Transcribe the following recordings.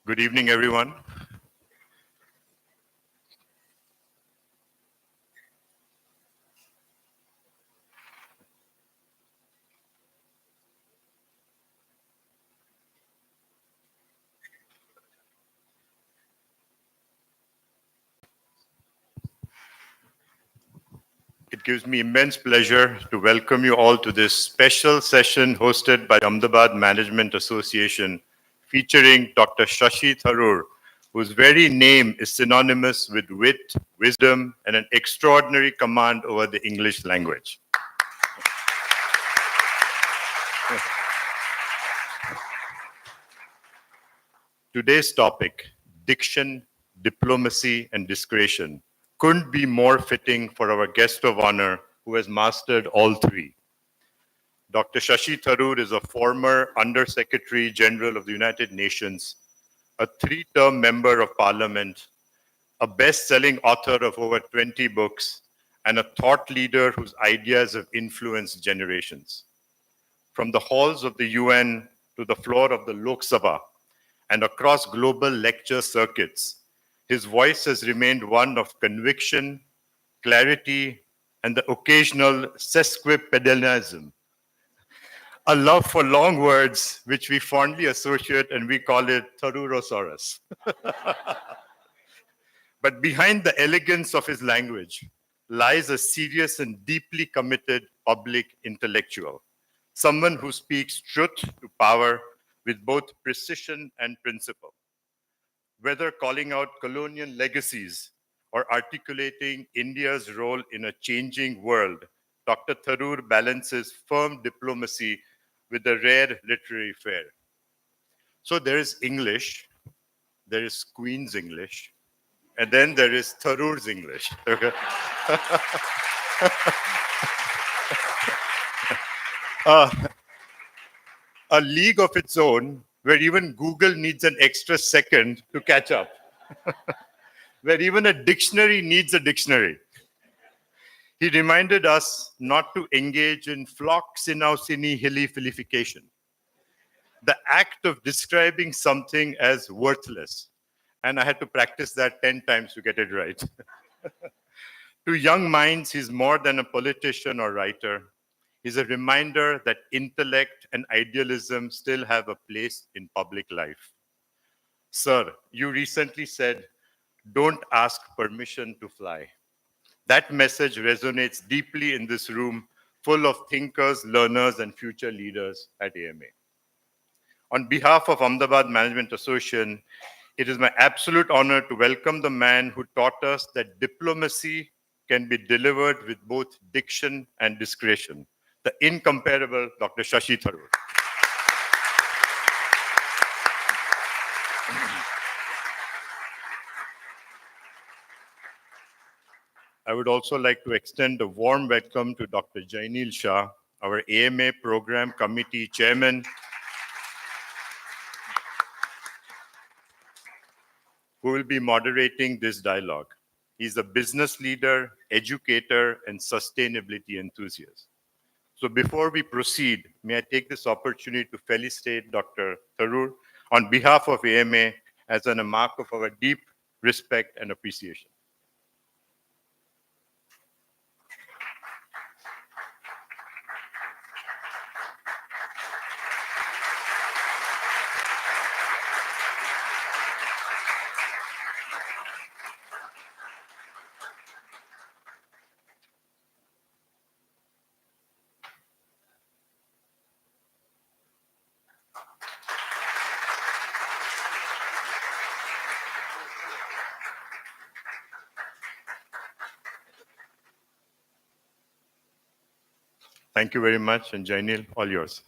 Good evening, everyone. It gives me immense pleasure to welcome you all to this special session hosted by Ahmedabad Management Association featuring Dr. Shashi Tharoor, whose very name is synonymous with wit, wisdom, and an extraordinary command over the English language. Today's topic, diction, diplomacy, and discretion, couldn't be more fitting for our guest of honor who has mastered all three. Dr. Shashi Tharoor is a former Under Secretary General of the United Nations, a three-term member of parliament, a best-selling author of over 20 books, and a thought leader whose ideas have influenced generations. From the halls of the UN to the floor of the Lok Sabha and across global lecture circuits, his voice has remained one of conviction, clarity, and the occasional sesquipedalism, a love for long words, which we fondly associate and we call it Tharoorosaurus. But behind the elegance of his language lies a serious and deeply committed public intellectual, someone who speaks truth to power with both precision and principle. Whether calling out colonial legacies or articulating India's role in a changing world, Dr. Tharoor balances firm diplomacy with a rare literary flair. So there is English, there is Queen's English, and then there is Tharoor's English. Okay? uh, a league of its own, where even Google needs an extra second to catch up, where even a dictionary needs a dictionary. He reminded us not to engage in flock-sinausini hilly-filification, the act of describing something as worthless. And I had to practice that 10 times to get it right. To young minds, he's more than a politician or writer. He's a reminder that intellect and idealism still have a place in public life. Sir, you recently said, "Don't ask permission to fly." That message resonates deeply in this room full of thinkers, learners, and future leaders at AMA. On behalf of Ahmedabad Management Association, it is my absolute honor to welcome the man who taught us that diplomacy can be delivered with both diction and discretion, the incomparable Dr. Shashi Tharoor. I would also like to extend a warm welcome to Dr. Jainil Shah, our AMA Program Committee Chairman, who will be moderating this dialogue. He's a business leader, educator, and sustainability enthusiast. So before we proceed, may I take this opportunity to felicitate Dr. Tharoor on behalf of AMA as a mark of our deep respect and appreciation. Thank you very much, and Jainil, all yours.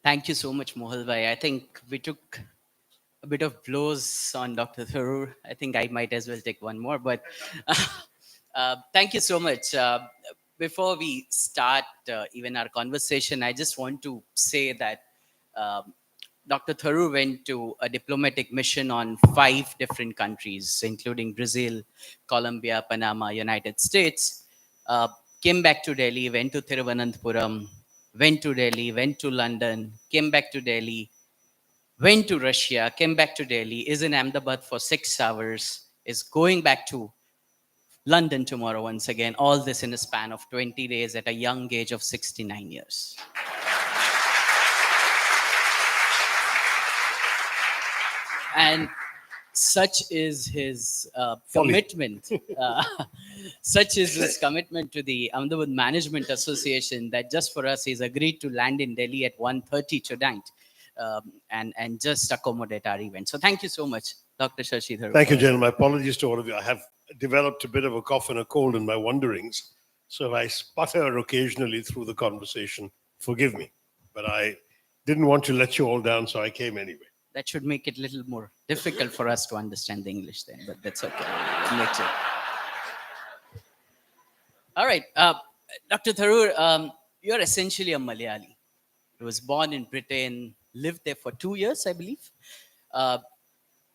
Thank you so much, Mohal bhai. I think we took a bit of blows on Dr. Tharoor. I think I might as well take one more, but thank you so much. Before we start even our conversation, I just want to say that Dr. Tharoor went to a diplomatic mission on 5 different countries, including Brazil, Colombia, Panama, United States. came back to Delhi, went to Thiruvananthapuram, went to Delhi, went to London, came back to Delhi, went to Russia, came back to Delhi, is in Ahmedabad for 6 hours, is going back to London tomorrow once again. All this in a span of 20 days at a young age of 69 years. And such is his commitment. Such is his commitment to the Ahmedabad Management Association that just for us, he's agreed to land in Delhi at 1:30 tonight and just accommodate our event. So thank you so much, Dr. Shashi Tharoor. Thank you, gentlemen. My apologies to all of you. I have developed a bit of a cough and a cold in my wanderings. So if I sputter occasionally through the conversation, forgive me. But I didn't want to let you all down, so I came anyway. That should make it a little more difficult for us to understand the English then, but that's okay. Makes it. All right. Dr. Tharoor, you're essentially a Malayali. You was born in Britain, lived there for 2 years, I believe.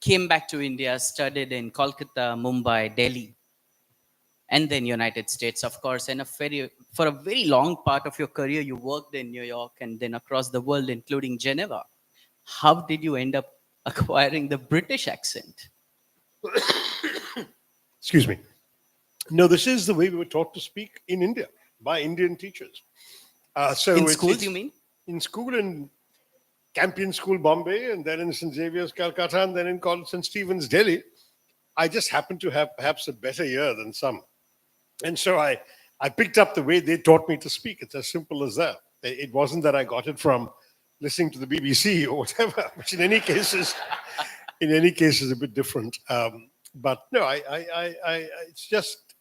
Came back to India, studied in Kolkata, Mumbai, Delhi, and then United States, of course. And for a very long part of your career, you worked in New York and then across the world, including Geneva. How did you end up acquiring the British accent? Excuse me. No, this is the way we were taught to speak in India by Indian teachers. In schools, you mean? In school in Campion School, Bombay, and then in St. Xavier's, Calcutta, and then in St. Stephen's, Delhi. I just happened to have perhaps a better year than some. And so I picked up the way they taught me to speak. It's as simple as that. It wasn't that I got it from listening to the BBC or whatever, which in any case is a bit different. But no, it's just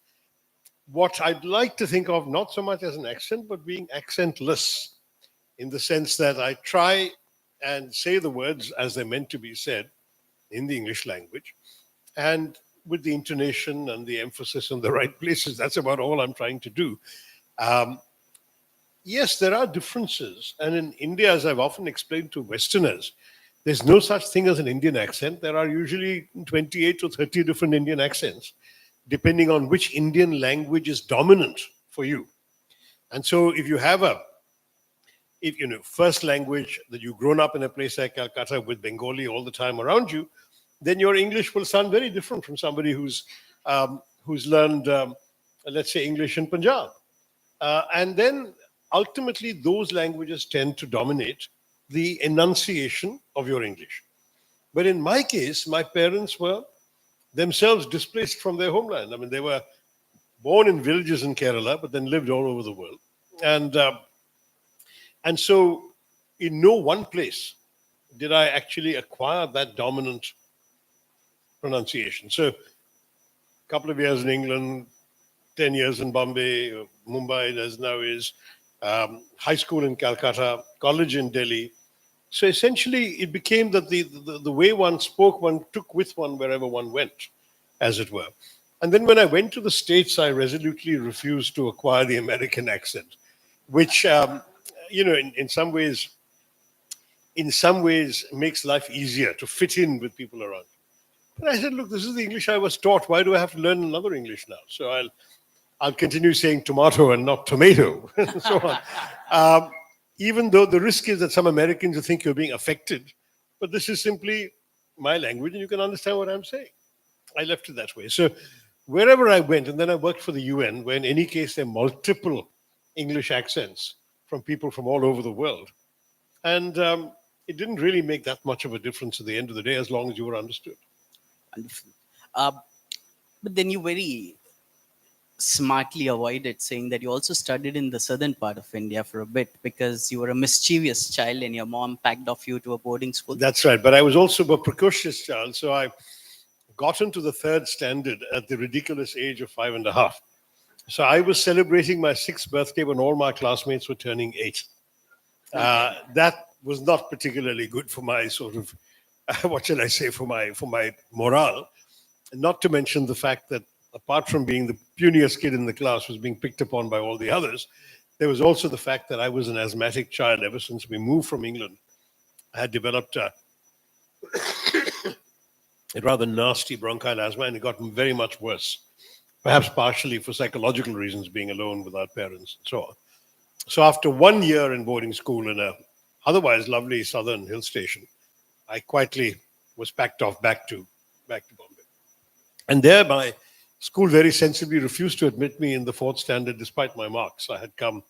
what I'd like to think of, not so much as an accent, but being accentless, in the sense that I try and say the words as they're meant to be said in the English language, and with the intonation and the emphasis in the right places. That's about all I'm trying to do. Yes, there are differences. And in India, as I've often explained to Westerners, there's no such thing as an Indian accent. There are usually 28 to 30 different Indian accents, depending on which Indian language is dominant for you. And so if you have first language that you've grown up in a place like Calcutta with Bengali all the time around you, then your English will sound very different from somebody who's learned, let's say, English in Punjab. And then ultimately, those languages tend to dominate the enunciation of your English. But in my case, my parents were themselves displaced from their homeland. I mean, they were born in villages in Kerala, but then lived all over the world. And so in no one place did I actually acquire that dominant pronunciation. So a couple of years in England, 10 years in Bombay, Mumbai as now is, high school in Calcutta, college in Delhi. So essentially it became that the way one spoke, one took with one wherever one went, as it were. And then when I went to the States, I resolutely refused to acquire the American accent, which, in some ways makes life easier to fit in with people around. But I said, look, this is the English I was taught. Why do I have to learn another English now? So I'll continue saying tomato and not tomato, and so on. Even though the risk is that some Americans will think you're being affected, but this is simply my language and you can understand what I'm saying. I left it that way. So wherever I went, and then I worked for the UN, where in any case there are multiple English accents from people from all over the world. And it didn't really make that much of a difference at the end of the day, as long as you were understood. Wonderful. But then you very smartly avoided saying that you also studied in the southern part of India for a bit because you were a mischievous child and your mom packed off you to a boarding school. That's right. But I was also a precocious child. So I got into the third standard at the ridiculous age of 5.5. So I was celebrating my 6th birthday when all my classmates were turning 8. That was not particularly good for my sort of, what shall I say, for my morale. Not to mention the fact that apart from being the puniest kid in the class, was being picked upon by all the others, there was also the fact that I was an asthmatic child ever since we moved from England. I had developed a rather nasty bronchial asthma, and it got very much worse perhaps partially for psychological reasons, being alone without parents and so on. So after 1 year in boarding school in a otherwise lovely southern hill station, I quietly was packed off back to Bombay. And there my school very sensibly refused to admit me in the fourth standard despite my marks. I had come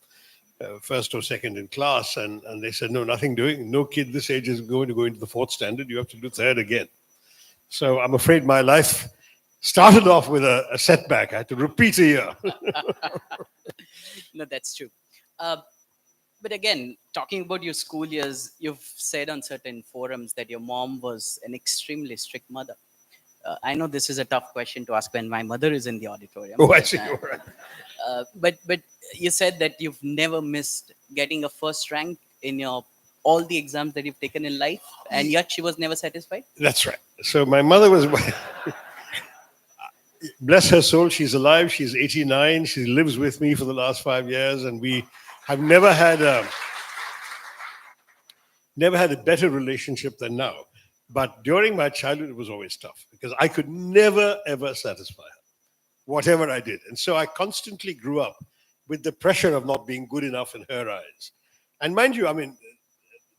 first or second in class, and they said, no, nothing doing. No kid this age is going to go into the fourth standard. You have to do third again. So I'm afraid my life started off with a setback. I had to repeat a year. No, that's true. Uh, but again, talking about your school years, you've said on certain forums that your mom was an extremely strict mother. I know this is a tough question to ask when my mother is in the auditorium. Oh, I but, see. All right. but you said that you've never missed getting a first rank in your all the exams that you've taken in life, and yet she was never satisfied. That's right. So my mother was, bless her soul, she's alive. She's 89. She lives with me for the last 5 years, and we have never had a better relationship than now. But during my childhood, it was always tough because I could never, ever satisfy her, whatever I did. And so I constantly grew up with the pressure of not being good enough in her eyes. And mind you, I mean,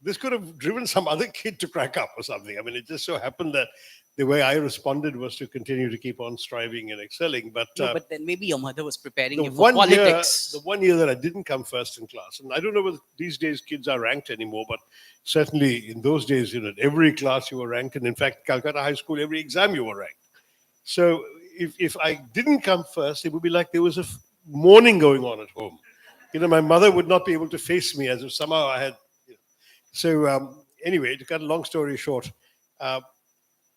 this could have driven some other kid to crack up or something. I mean, it just so happened that the way I responded was to continue to keep on striving and excelling. But No, but then maybe your mother was preparing the you for politics. the 1 year that I didn't come first in class, and I don't know whether these days kids are ranked anymore, but certainly in those days, you know, every class you were ranked, and in fact, Calcutta High School, every exam you were ranked. So if I didn't come first, it would be like there was a mourning going on at home. You know, my mother would not be able to face me as if somehow I had. You know. So anyway, to cut a long story short,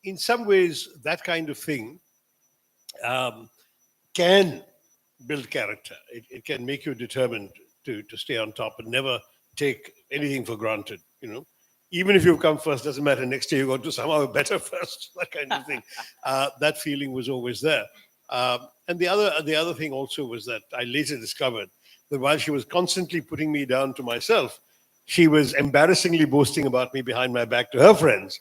in some ways, that kind of thing can build character. It can make you determined to stay on top and never take anything for granted. You know, even if you've come first, doesn't matter. Next year you're going to somehow better first. That kind of thing. That feeling was always there. And the other thing also was that I later discovered that while she was constantly putting me down to myself, she was embarrassingly boasting about me behind my back to her friends,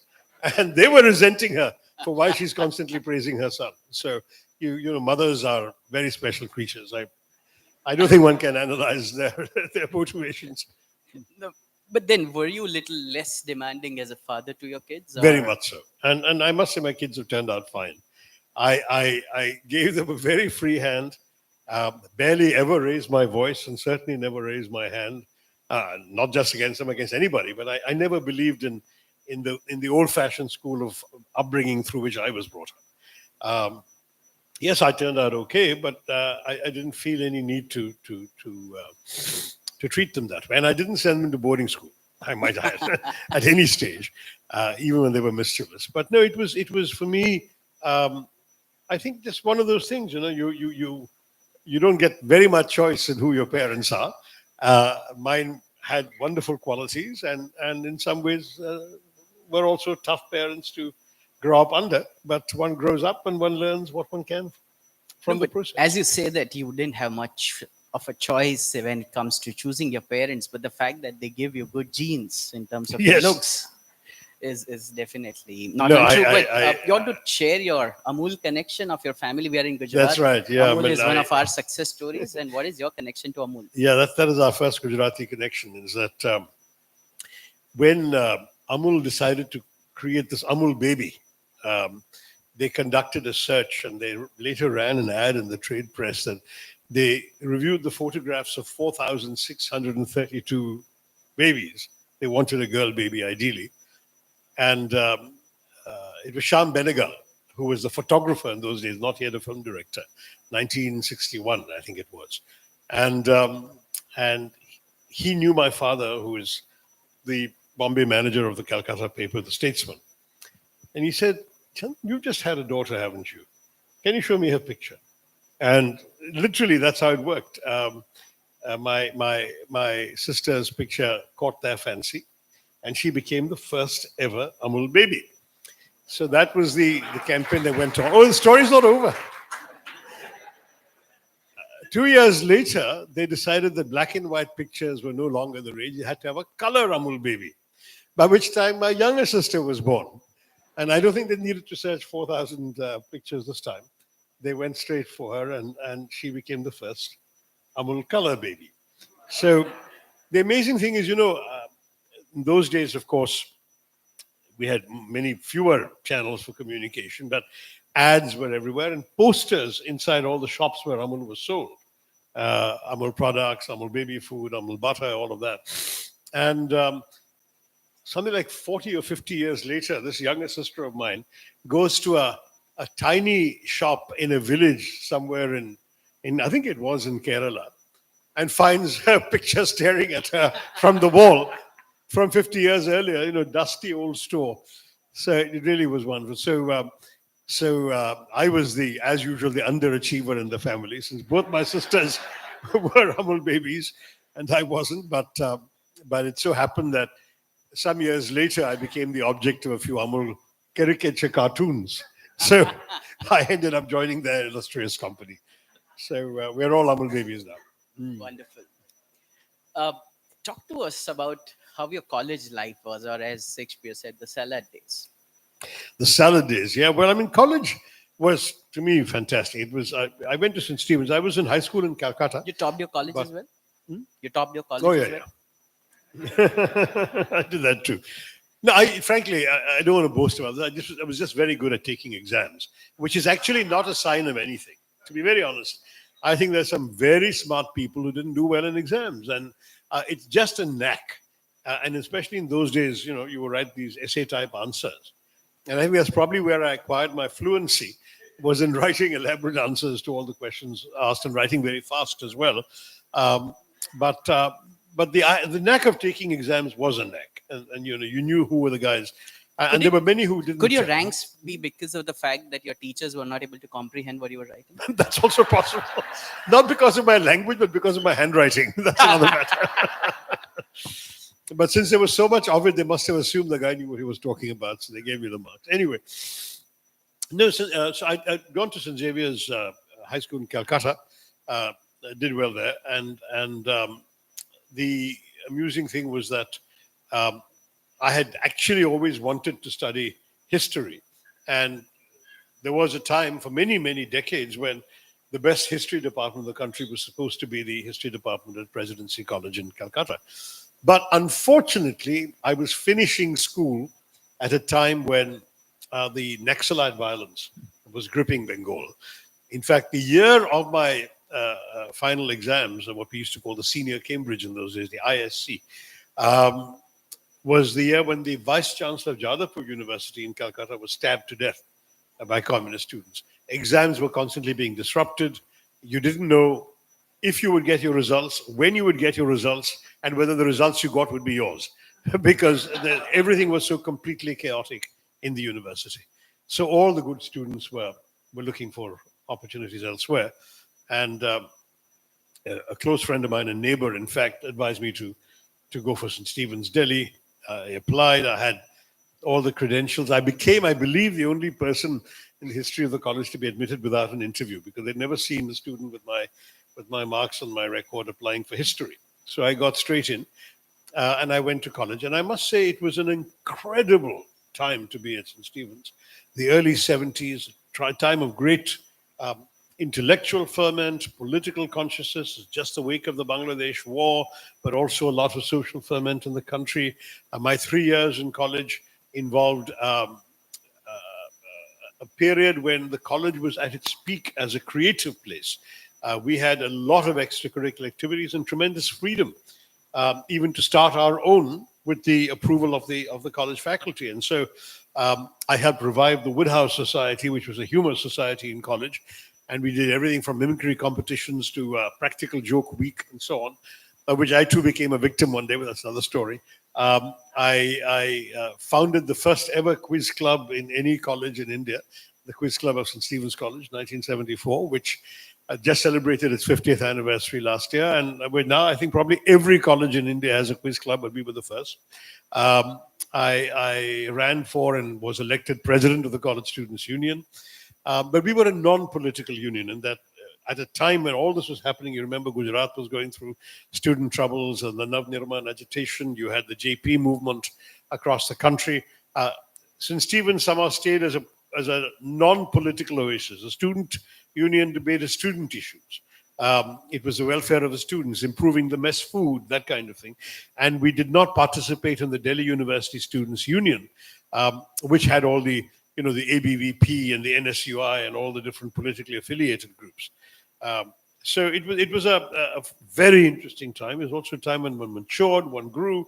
and they were resenting her for why she's constantly praising her son. So you know, mothers are very special creatures. I don't think one can analyze their motivations. No, but then, were you a little less demanding as a father to your kids? Very or- much so. And I must say my kids have turned out fine. I gave them a very free hand, barely ever raised my voice, and certainly never raised my hand, not just against them, against anybody, but I never believed in the old-fashioned school of upbringing through which I was brought up. Yes, I turned out okay, but I didn't feel any need to treat them that way. And I didn't send them to boarding school, I might add, at any stage, even when they were mischievous. But no, it was for me, I think just one of those things, you know, you don't get very much choice in who your parents are. Mine had wonderful qualities, and in some ways were also tough parents to grow up under. But one grows up and one learns what one can from No, the but process. as you say that you didn't have much of a choice when it comes to choosing your parents, but the fact that they give you good genes in terms of Yes. looks is definitely not No, untrue. I- But I- you want to share your Amul connection of your family. We are in Gujarat. That's right, yeah, Amul but is one I- of our success stories. And what is your connection to Amul? Yeah, that is our first Gujarati connection. Is that when Amul decided to create this Amul baby, they conducted a search, and they later ran an ad in the trade press that they reviewed the photographs of 4,632 babies. They wanted a girl baby, ideally. And it was Sham Benegal, who was the photographer in those days, not yet a film director, 1961, I think it was. And he knew my father, who is the Bombay manager of the Calcutta paper, The Statesman. And he said, "Chan, you've just had a daughter, haven't you? Can you show me her picture?" And literally, that's how it worked. My sister's picture caught their fancy, and she became the first ever Amul baby. So that was the campaign that went on. Oh, the story's not over. 2 years later, they decided that black and white pictures were no longer the rage. You had to have a color Amul baby, by which time my younger sister was born. And I don't think they needed to search 4,000 pictures this time. they went straight for her, and she became the first Amul color baby. So the amazing thing is, in those days, of course, we had many fewer channels for communication, but ads were everywhere and posters inside all the shops where Amul was sold. Amul products, Amul baby food, Amul butter, all of that. And something like 40 or 50 years later, this younger sister of mine goes to a tiny shop in a village somewhere in I think it was in Kerala, and finds her picture staring at her from the wall from 50 years earlier, dusty old store. So it really was wonderful. So I was as usual, the underachiever in the family, since both my sisters were Amul babies and I wasn't. But it so happened that some years later, I became the object of a few Amul caricature cartoons. So I ended up joining their illustrious company. So we're all Amul babies now. Wonderful. Uh, Talk to us about how your college life was, or as Shakespeare said, the salad days. The salad days, yeah. Well, I mean, college was, to me, fantastic. It was. I went to St. Stephen's. I was in high school in Calcutta. You topped your college But- as well? You topped your college Oh, as yeah, well? I did that too. No, frankly, I don't want to boast about that. I was just very good at taking exams, which is actually not a sign of anything. To be very honest, I think there's some very smart people who didn't do well in exams, and it's just a knack. And especially in those days, you would write these essay-type answers, and I think that's probably where I acquired my fluency, was in writing elaborate answers to all the questions asked and writing very fast as well. Um, but the knack of taking exams was a knack, and you knew who were the guys, and there were many who didn't. Could your ranks be because of the fact that your teachers were not able to comprehend what you were writing? That's also possible, not because of my language, but because of my handwriting. That's another matter. But since there was so much of it, they must have assumed the guy knew what he was talking about, so they gave me the marks. Anyway, no, so I'd gone to St. Xavier's High School in Calcutta. I did well there, and the amusing thing was that I had actually always wanted to study history, and there was a time for many, many decades when the best history department of the country was supposed to be the history department at Presidency College in Calcutta. But unfortunately, I was finishing school at a time when the Naxalite violence was gripping Bengal. In fact, the year of my final exams, or what we used to call the senior Cambridge in those days, the ISC, was the year when the Vice Chancellor of Jadavpur University in Calcutta was stabbed to death by communist students. Exams were constantly being disrupted. You didn't know if you would get your results, when you would get your results, and whether the results you got would be yours, because everything was so completely chaotic in the university. So all the good students were looking for opportunities elsewhere. And a close friend of mine, a neighbor, in fact, advised me to go for St. Stephen's, Delhi. I applied. I had all the credentials. I became, I believe, the only person in the history of the college to be admitted without an interview, because they'd never seen a student with my marks on my record applying for history. So I got straight in, and I went to college. And I must say, it was an incredible time to be at St. Stephen's. The early 70s, time of great intellectual ferment, political consciousness, just the wake of the Bangladesh war, but also a lot of social ferment in the country. My 3 years in college involved a period when the college was at its peak as a creative place. We had a lot of extracurricular activities and tremendous freedom, even to start our own with the approval of the college faculty. And so I helped revive the Woodhouse Society, which was a humor society in college. And we did everything from mimicry competitions to practical joke week and so on, which I too became a victim one day, but that's another story. I founded the first ever quiz club in any college in India, the Quiz Club of St. Stephen's College, 1974, which just celebrated its 50th anniversary last year. And we're now, I think probably every college in India has a quiz club, but we were the first. I ran for and was elected president of the College Students' Union. But we were a non-political union, and that at a time when all this was happening, you remember Gujarat was going through student troubles and the Navnirman agitation. You had the JP movement across the country. St. Stephen's somehow stayed as a non-political oasis, a student union debated student issues. It was the welfare of the students, improving the mess food, that kind of thing. And we did not participate in the Delhi University Students' Union, which had all the, the ABVP and the NSUI and all the different politically affiliated groups. So it was a very interesting time. It was also a time when one matured, one grew.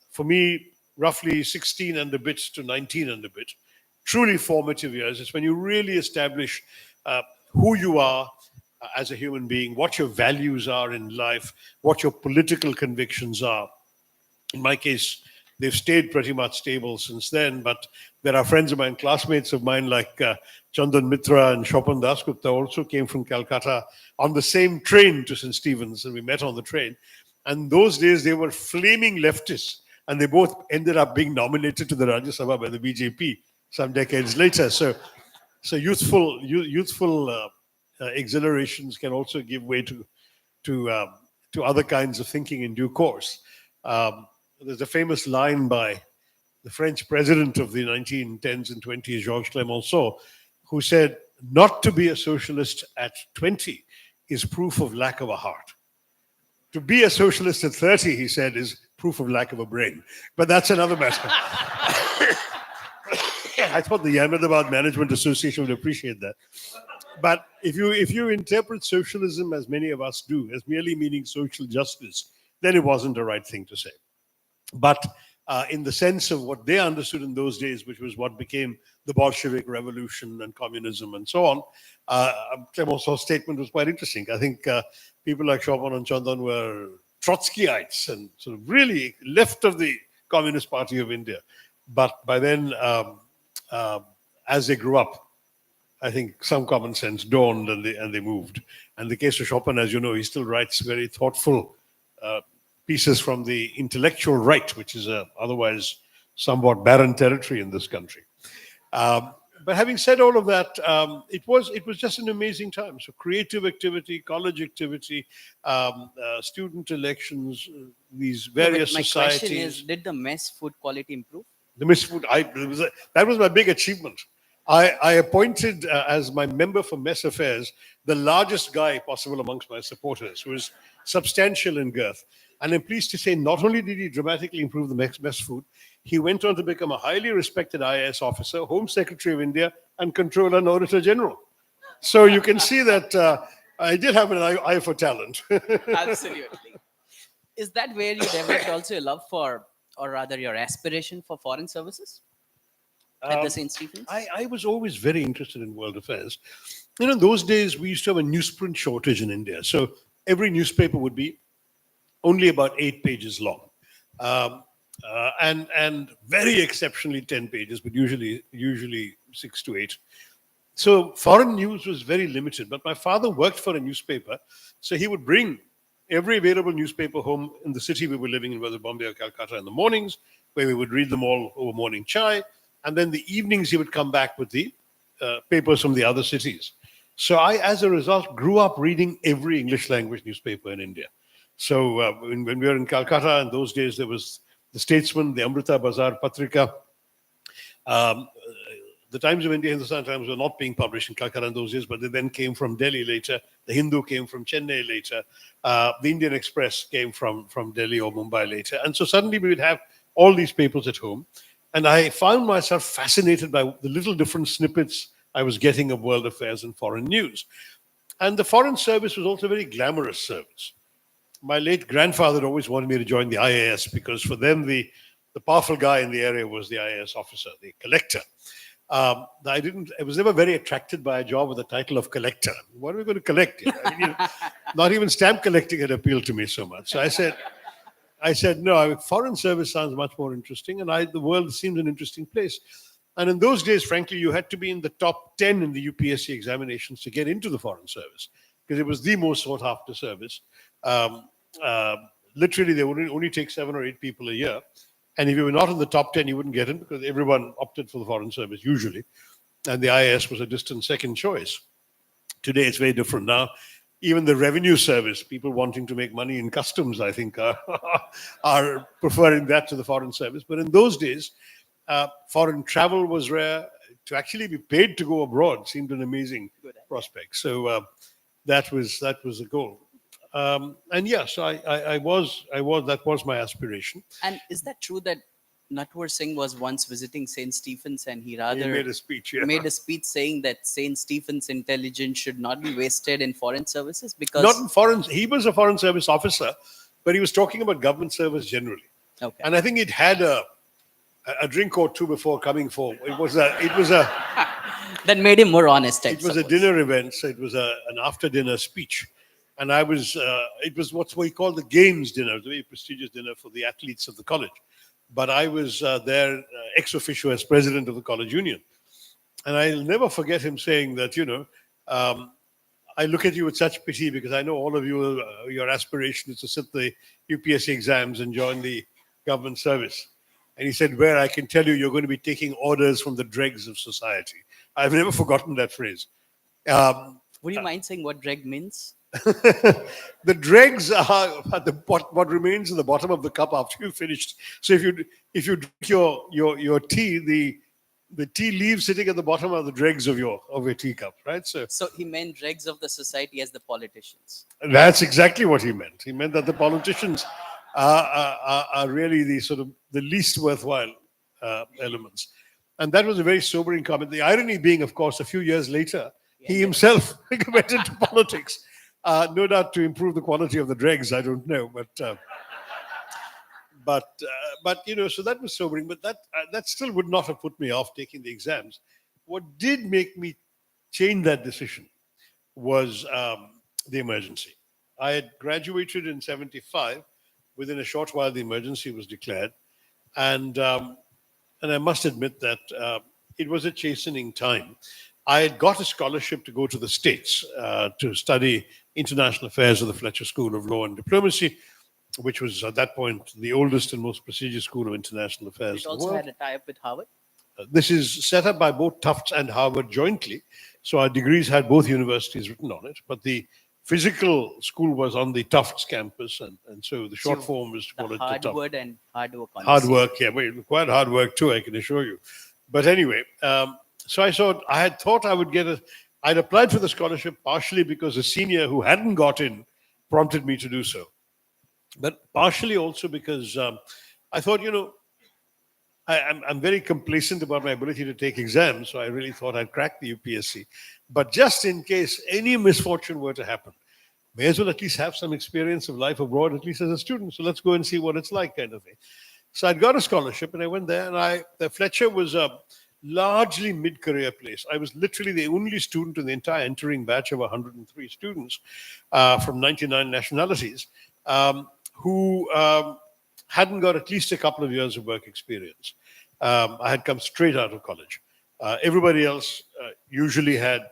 For me, roughly 16 and a bit to 19 and a bit, truly formative years. It's when you really establish who you are as a human being, what your values are in life, what your political convictions are. In my case, they've stayed pretty much stable since then, but there are friends of mine, classmates of mine like Chandan Mitra and Shopan Dasgupta also came from Calcutta on the same train to St. Stephen's, and we met on the train. And those days they were flaming leftists, and they both ended up being nominated to the Rajya Sabha by the BJP some decades later. So youthful exhilarations can also give way to other kinds of thinking in due course. There's a famous line by the French president of the 1910s and 20s, Georges Clemenceau, who said, "Not to be a socialist at 20 is proof of lack of a heart. To be a socialist at 30," he said, "is proof of lack of a brain." But that's another matter. I thought the Ahmedabad Management Association would appreciate that. But if you interpret socialism, as many of us do, as merely meaning social justice, then it wasn't the right thing to say. But in the sense of what they understood in those days, which was what became the Bolshevik Revolution and communism and so on, Clemenceau's statement was quite interesting. I think people like Chopin and Chandan were Trotskyites and sort of really left of the Communist Party of India. But by then, as they grew up, I think some common sense dawned and they moved. And the case of Chopin, as you know, he still writes very thoughtful pieces from the intellectual right, which is otherwise somewhat barren territory in this country. But having said all of that, it was just an amazing time. So creative activity, college activity, student elections, these various my societies. question is, did the mess food quality improve? The mess food, that was my big achievement. I appointed as my member for mess affairs the largest guy possible amongst my supporters, who is substantial in girth. And I'm pleased to say, not only did he dramatically improve the mess food, he went on to become a highly respected IAS officer, Home Secretary of India, and Controller and Auditor General. So you can see that I did have an eye for talent. Absolutely. Is that where you developed also a love for, or rather your aspiration for foreign services at the St. Stephen's? I was always very interested in world affairs. In those days, we used to have a newsprint shortage in India. So every newspaper would be only about 8 pages long. And very exceptionally 10 pages, but usually 6 to 8. So foreign news was very limited. But my father worked for a newspaper, so he would bring every available newspaper home in the city we were living in, whether Bombay or Calcutta, in the mornings, where we would read them all over morning chai. And then the evenings he would come back with the papers from the other cities. So I, as a result, grew up reading every English language newspaper in India. So when we were in Calcutta, in those days, there was the Statesman, the Amrita Bazar Patrika. The Times of India, Hindustan Times were not being published in Calcutta in those days, but they then came from Delhi later. The Hindu came from Chennai later. The Indian Express came from Delhi or Mumbai later. And so suddenly we would have all these papers at home. And I found myself fascinated by the little different snippets I was getting of world affairs and foreign news. And the Foreign Service was also a very glamorous service. My late grandfather always wanted me to join the IAS because for them, the powerful guy in the area was the IAS officer, the collector. I was never very attracted by a job with the title of collector. What are we going to collect here? Not even stamp collecting had appealed to me so much. So I said, no, Foreign Service sounds much more interesting, and the world seems an interesting place. And in those days, frankly, you had to be in the top 10 in the UPSC examinations to get into the Foreign Service, because it was the most sought after service. Literally, they would only take 7 or 8 people a year. And if you were not in the top 10, you wouldn't get in, because everyone opted for the Foreign Service usually. And the IAS was a distant second choice. Today, it's very different now. Even the Revenue Service, people wanting to make money in customs, I think, are preferring that to the Foreign Service. But in those days, foreign travel was rare. to actually be paid to go abroad seemed an amazing prospect. So that was the goal. And yeah, so I was that was my aspiration. And is that true that Natwar Singh was once visiting St. Stephen's and he rather He made a speech. Yeah. made a speech saying that St. Stephen's intelligence should not be wasted in foreign services because Not in foreign. He was a foreign service officer, but he was talking about government service generally. okay. And I think it had a drink or two before coming for. It was a that made him more honest. it was a dinner event, so it was an after dinner speech. And I was, it was what we call the games dinner, a very prestigious dinner for the athletes of the college. But I was there ex officio as president of the college union. And I'll never forget him saying that, I look at you with such pity because I know all of you, your aspiration is to sit the UPSC exams and join the government service. And he said, where I can tell you, you're going to be taking orders from the dregs of society. I've never forgotten that phrase. Would you mind saying what dreg means? The dregs are at what remains in the bottom of the cup after you finished. So if you drink your tea, the tea leaves sitting at the bottom of the dregs of your teacup, right? So he meant dregs of the society as the politicians. that's exactly what he meant. He meant that the politicians are really the sort of the least worthwhile elements. And that was a very sobering comment. The irony being, of course, a few years later, he himself went into politics. No doubt to improve the quality of the dregs, I don't know, but so that was sobering. But that still would not have put me off taking the exams. What did make me change that decision was the emergency. I had graduated in '75. Within a short while, the emergency was declared, and I must admit that it was a chastening time. I had got a scholarship to go to the States to study international affairs at the Fletcher School of Law and Diplomacy, which was at that point the oldest and most prestigious school of international affairs It in the also world. had a tie-up with Harvard. This is set up by both Tufts and Harvard jointly. So our degrees had both universities written on it, but the physical school was on the Tufts campus, and so the short form was to call it the Tufts. Hardwood and hard work. Hard work, yeah, but it required hard work too, I can assure you. But anyway, so I had thought I would I'd applied for the scholarship partially because a senior who hadn't got in prompted me to do so. But partially also because I thought, I'm very complacent about my ability to take exams, so I really thought I'd crack the UPSC. But just in case any misfortune were to happen, may as well at least have some experience of life abroad, at least as a student. So let's go and see what it's like, kind of thing. So I'd got a scholarship and I went there, and the Fletcher was a largely mid-career place. I was literally the only student in the entire entering batch of 103 students from 99 nationalities who hadn't got at least a couple of years of work experience. I had come straight out of college. Everybody else usually had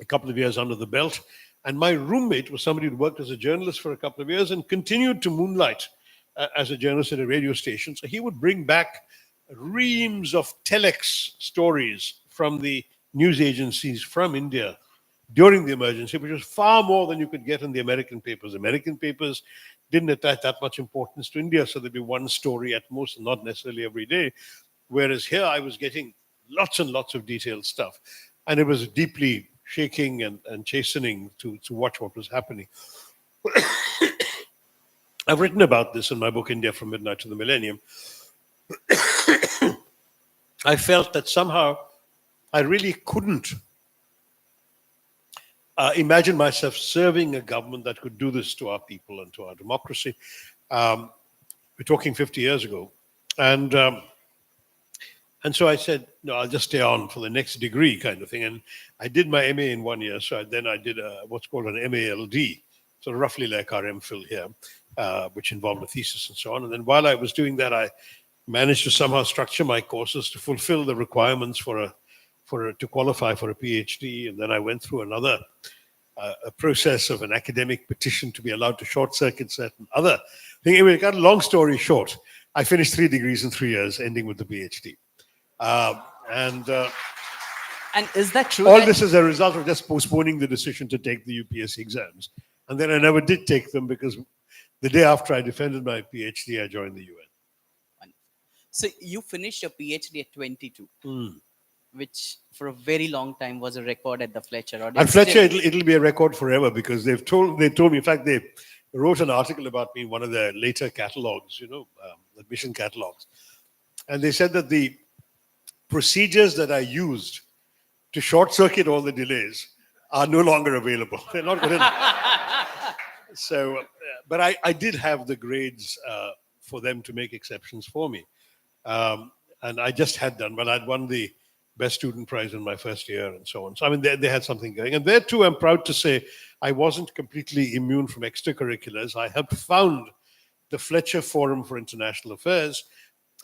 a couple of years under the belt. And my roommate was somebody who worked as a journalist for a couple of years and continued to moonlight as a journalist at a radio station. So he would bring back reams of telex stories from the news agencies from India during the emergency, which was far more than you could get in the American papers. American papers didn't attach that much importance to India, so there'd be one story at most, not necessarily every day. Whereas here I was getting lots and lots of detailed stuff. And it was deeply shaking and chastening to watch what was happening. I've written about this in my book, India from Midnight to the Millennium. I felt that somehow I really couldn't imagine myself serving a government that could do this to our people and to our democracy. We're talking 50 years ago. And so I said, no, I'll just stay on for the next degree kind of thing. And I did my MA in 1 year. So then I did what's called an MALD, so roughly like our MPhil here, which involved a thesis and so on. And then while I was doing that, I managed to somehow structure my courses to fulfill the requirements to qualify for a PhD. And then I went through another a process of an academic petition to be allowed to short circuit certain other thing. Anyway, got a long story short, I finished 3 degrees in 3 years, ending with the PhD. And is that true? All this is a result of just postponing the decision to take the UPSC exams. And then I never did take them because the day after I defended my PhD, I joined the UN. So you finished your PhD at 22. which for a very long time was a record at the Fletcher. Or At it's Fletcher, still- it'll be a record forever because they told me, in fact, they wrote an article about me in one of their later catalogs, admission catalogs. And they said that the procedures that I used to short circuit all the delays are no longer available. They're not good enough. So, but I did have the grades for them to make exceptions for me. And I just had done, but I'd won the best student prize in my first year and so on. So, I mean, they had something going. And there too, I'm proud to say I wasn't completely immune from extracurriculars. I helped found the Fletcher Forum for International Affairs,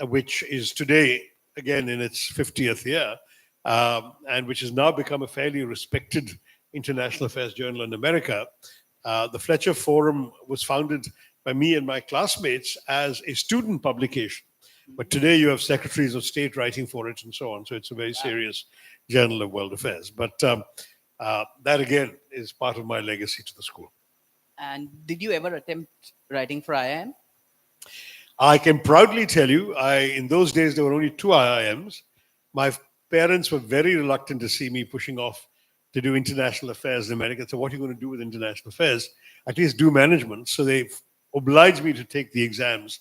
which is today, again, in its 50th year, and which has now become a fairly respected international affairs journal in America. The Fletcher Forum was founded by me and my classmates as a student publication. But today you have secretaries of state writing for it and so on. So it's a very serious journal of world affairs. But that, again, is part of my legacy to the school. And did you ever attempt writing for IIM? I can proudly tell you, in those days, there were only 2 IIMs. My parents were very reluctant to see me pushing off to do international affairs in America. So what are you going to do with international affairs? At least do management. So they obliged me to take the exams.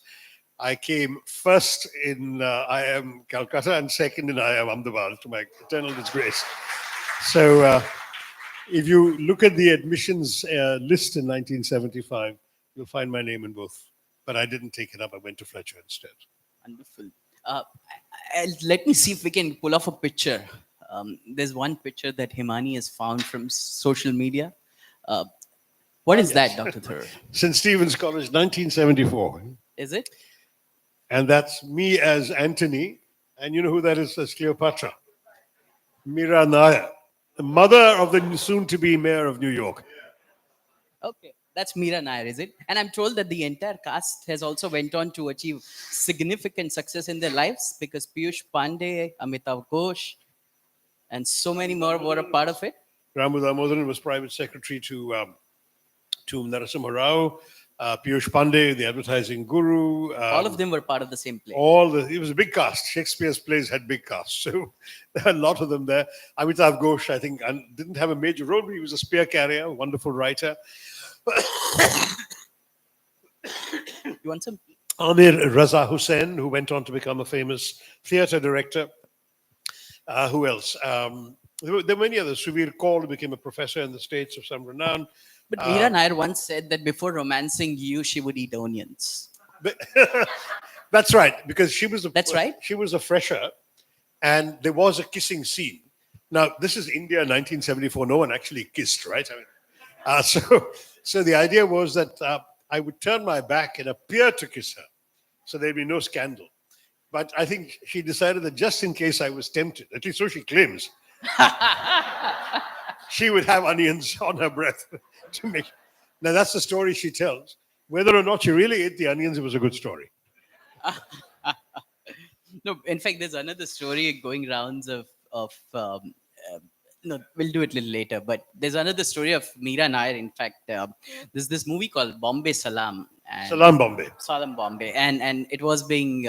I came first in IIM Calcutta and second in IIM Ahmedabad, to my eternal disgrace. So if you look at the admissions list in 1975, you'll find my name in both. But I didn't take it up. I went to Fletcher instead. Wonderful. Let me see if we can pull off a picture. There's one picture that Himani has found from social media. What is that, Dr. Tharoor? St. Stephen's College, 1974. Is it? And that's me as Antony. And you know who that is as Cleopatra? Meera Nair, the mother of the soon-to-be mayor of New York. Okay, that's Meera Nair, is it? And I'm told that the entire cast has also went on to achieve significant success in their lives because Piyush Pandey, Amitav Ghosh, and so many more were a part of it. Ramu Damodaran was private secretary to Narasimha Rao. Piyush Pandey, the advertising guru. All of them were part of the same play. It was a big cast. Shakespeare's plays had big casts. So there are a lot of them there. Amitav Ghosh, I think, didn't have a major role, but he was a spear carrier, a wonderful writer. You want some? Amir Raza Hussain, who went on to become a famous theatre director. Who else? There were many others. Suvir Kaul became a professor in the States of some renown. But Meera Nair once said that before romancing you, she would eat onions. That's right, because she was That's right. She was a fresher, and there was a kissing scene. Now, this is India, 1974. No one actually kissed, right? I mean, so the idea was that I would turn my back and appear to kiss her, so there'd be no scandal. But I think she decided that just in case I was tempted, at least so she claims, she would have onions on her breath to make. Now that's the story she tells. Whether or not she really ate the onions, it was a good story. No, in fact, there's another story going rounds of no, we'll do it a little later. But there's another story of Meera Nair. In fact, there's this movie called Bombay Salam. And Salam Bombay. Salam Bombay, and it was being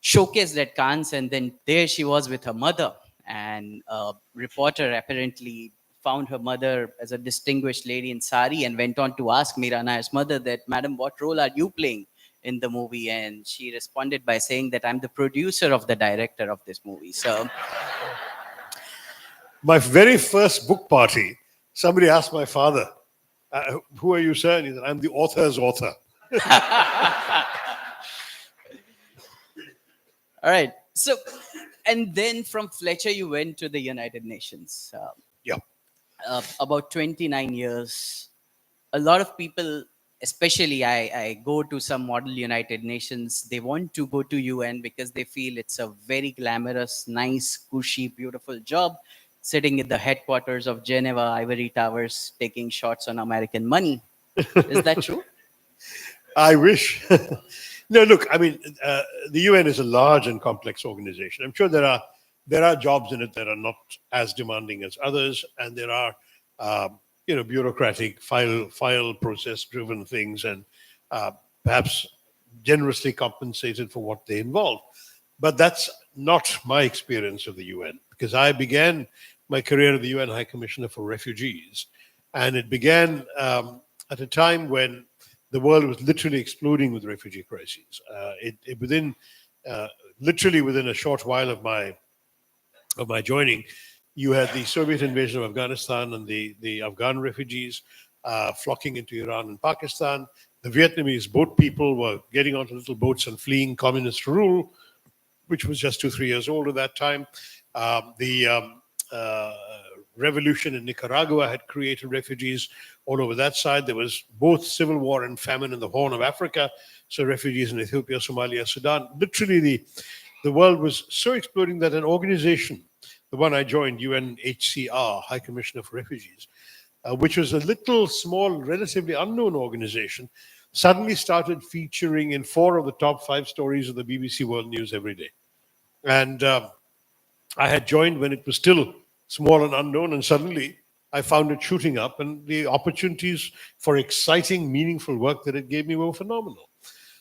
showcased at Cannes, and then there she was with her mother, and a reporter apparently found her mother as a distinguished lady in sari and went on to ask Meera Nair's mother that, "Madam, what role are you playing in the movie?" And she responded by saying that, "I'm the producer of the director of this movie." So My very first book party, somebody asked my father, "Who are you, sir?" And he said, "I'm the author's author." all right, so and then from Fletcher you went to the United Nations. Yeah. About 29 years. A lot of people, especially I go to some model United Nations, they want to go to UN because they feel it's a very glamorous, nice, cushy, beautiful job, sitting at the headquarters of Geneva Ivory Towers, taking shots on American money. Is that true? I wish. No, look, I mean, the UN is a large and complex organization. I'm sure there are jobs in it that are not as demanding as others, and there are, bureaucratic file process driven things, and perhaps generously compensated for what they involve. But that's not my experience of the UN. because I began my career as the UN High Commissioner for Refugees. And it began at a time when the world was literally exploding with refugee crises. Literally within a short while of my joining, you had the Soviet invasion of Afghanistan and the Afghan refugees flocking into Iran and Pakistan. The Vietnamese boat people were getting onto little boats and fleeing communist rule, which was just 2-3 years old at that time. The revolution in Nicaragua had created refugees all over that side. There was both civil war and famine in the Horn of Africa, so refugees in Ethiopia, Somalia, Sudan. Literally, the world was so exploding that an organization, the one I joined, UNHCR, High Commissioner for Refugees, which was a little, small, relatively unknown organization, suddenly started featuring in 4 of the top 5 stories of the BBC World News every day. And I had joined when it was still small and unknown, and suddenly I found it shooting up, and the opportunities for exciting, meaningful work that it gave me were phenomenal.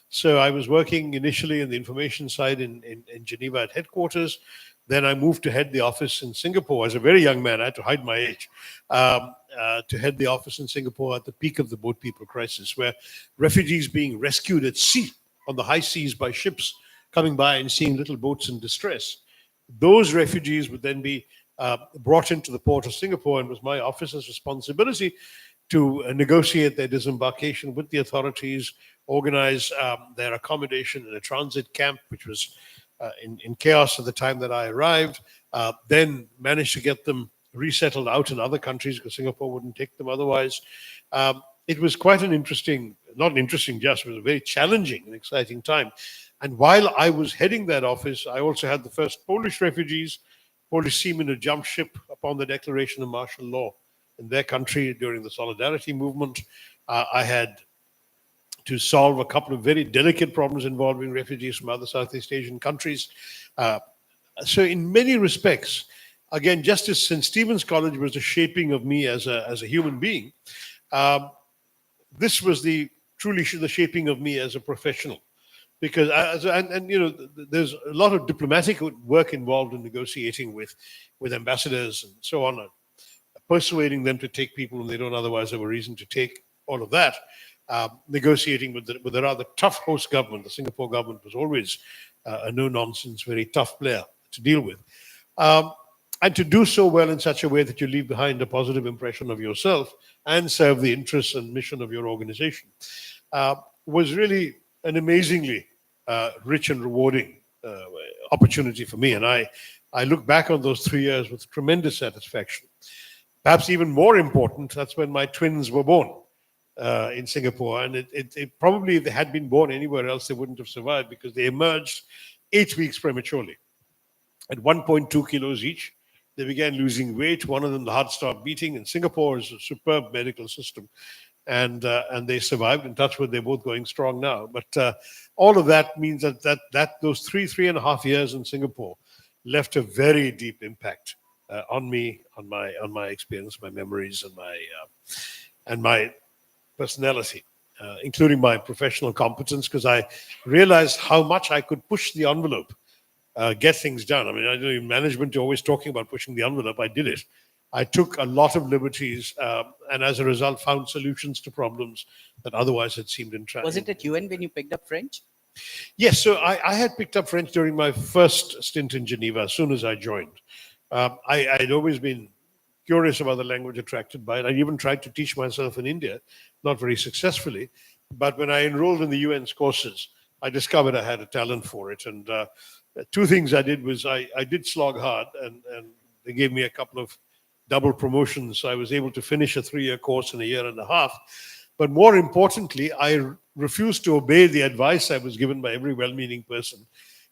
So I was working initially in the information side in Geneva at headquarters. Then I moved to head the office in Singapore as a very young man. I had to hide my age to head the office in Singapore at the peak of the boat people crisis, where refugees being rescued at sea on the high seas by ships coming by and seeing little boats in distress. Those refugees would then be brought into the port of Singapore, and it was my office's responsibility to negotiate their disembarkation with the authorities, organize their accommodation in a transit camp, which was in chaos at the time that I arrived, then managed to get them resettled out in other countries because Singapore wouldn't take them otherwise. It was quite an interesting, not interesting just, it was a very challenging and exciting time. And while I was heading that office, I also had the first Polish refugees, Polish seamen who jumped ship upon the declaration of martial law in their country during the Solidarity movement. I had to solve a couple of very delicate problems involving refugees from other Southeast Asian countries. So in many respects, again, just as St. Stephen's College was the shaping of me as a human being, this was truly the shaping of me as a professional. Because there's a lot of diplomatic work involved in negotiating with ambassadors and so on, persuading them to take people when they don't otherwise have a reason to take, all of that. Negotiating with a rather tough host government. The Singapore government was always a no-nonsense, very tough player to deal with. And to do so well in such a way that you leave behind a positive impression of yourself and serve the interests and mission of your organization was really an amazingly rich and rewarding opportunity for me. And I look back on those 3 years with tremendous satisfaction. Perhaps even more important, that's when my twins were born in Singapore. And it probably, if they had been born anywhere else, they wouldn't have survived because they emerged 8 weeks prematurely. At 1.2 kilos each, they began losing weight. One of them, the heart stopped beating. And Singapore is a superb medical system. And they survived. In touch with, they're both going strong now. But all of that means that those 3.5 years in Singapore left a very deep impact on me, on my experience, my memories, and my personality, including my professional competence, because I realized how much I could push the envelope, get things done. I mean, I know in management, you're always talking about pushing the envelope. I did it. I took a lot of liberties, and as a result, found solutions to problems that otherwise had semed intractable. Was it at UN when you picked up French? Yes, so I had picked up French during my first stint in Geneva, as soon as I joined. I'd always been curious about the language, attracted by it. I even tried to teach myself in India, not very successfully. But when I enrolled in the UN's courses, I discovered I had a talent for it. And 2 things I did was I did slog hard, and they gave me a couple of double promotions. So I was able to finish a 3-year course in a year and a half. But more importantly, I refused to obey the advice I was given by every well-meaning person,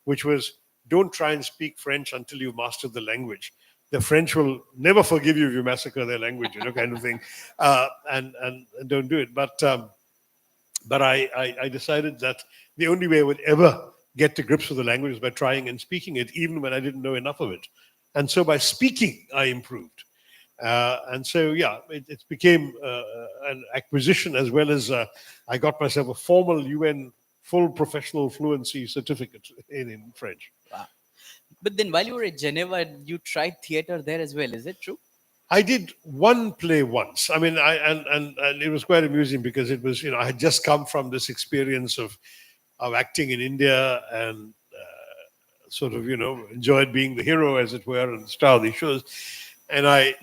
which was, don't try and speak French until you've mastered the language. The French will never forgive you if you massacre their language, kind of thing. And don't do it. But I decided that the only way I would ever get to grips with the language was by trying and speaking it, even when I didn't know enough of it. And so by speaking, I improved. And so, yeah, it became an acquisition, as well as I got myself a formal UN full professional fluency certificate in French. Wow. But then while you were at Geneva, you tried theater there as well. Is it true? I did one play once. I mean, and it was quite amusing because it was, I had just come from this experience of acting in India and sort of, enjoyed being the hero, as it were, and the star of these shows. And I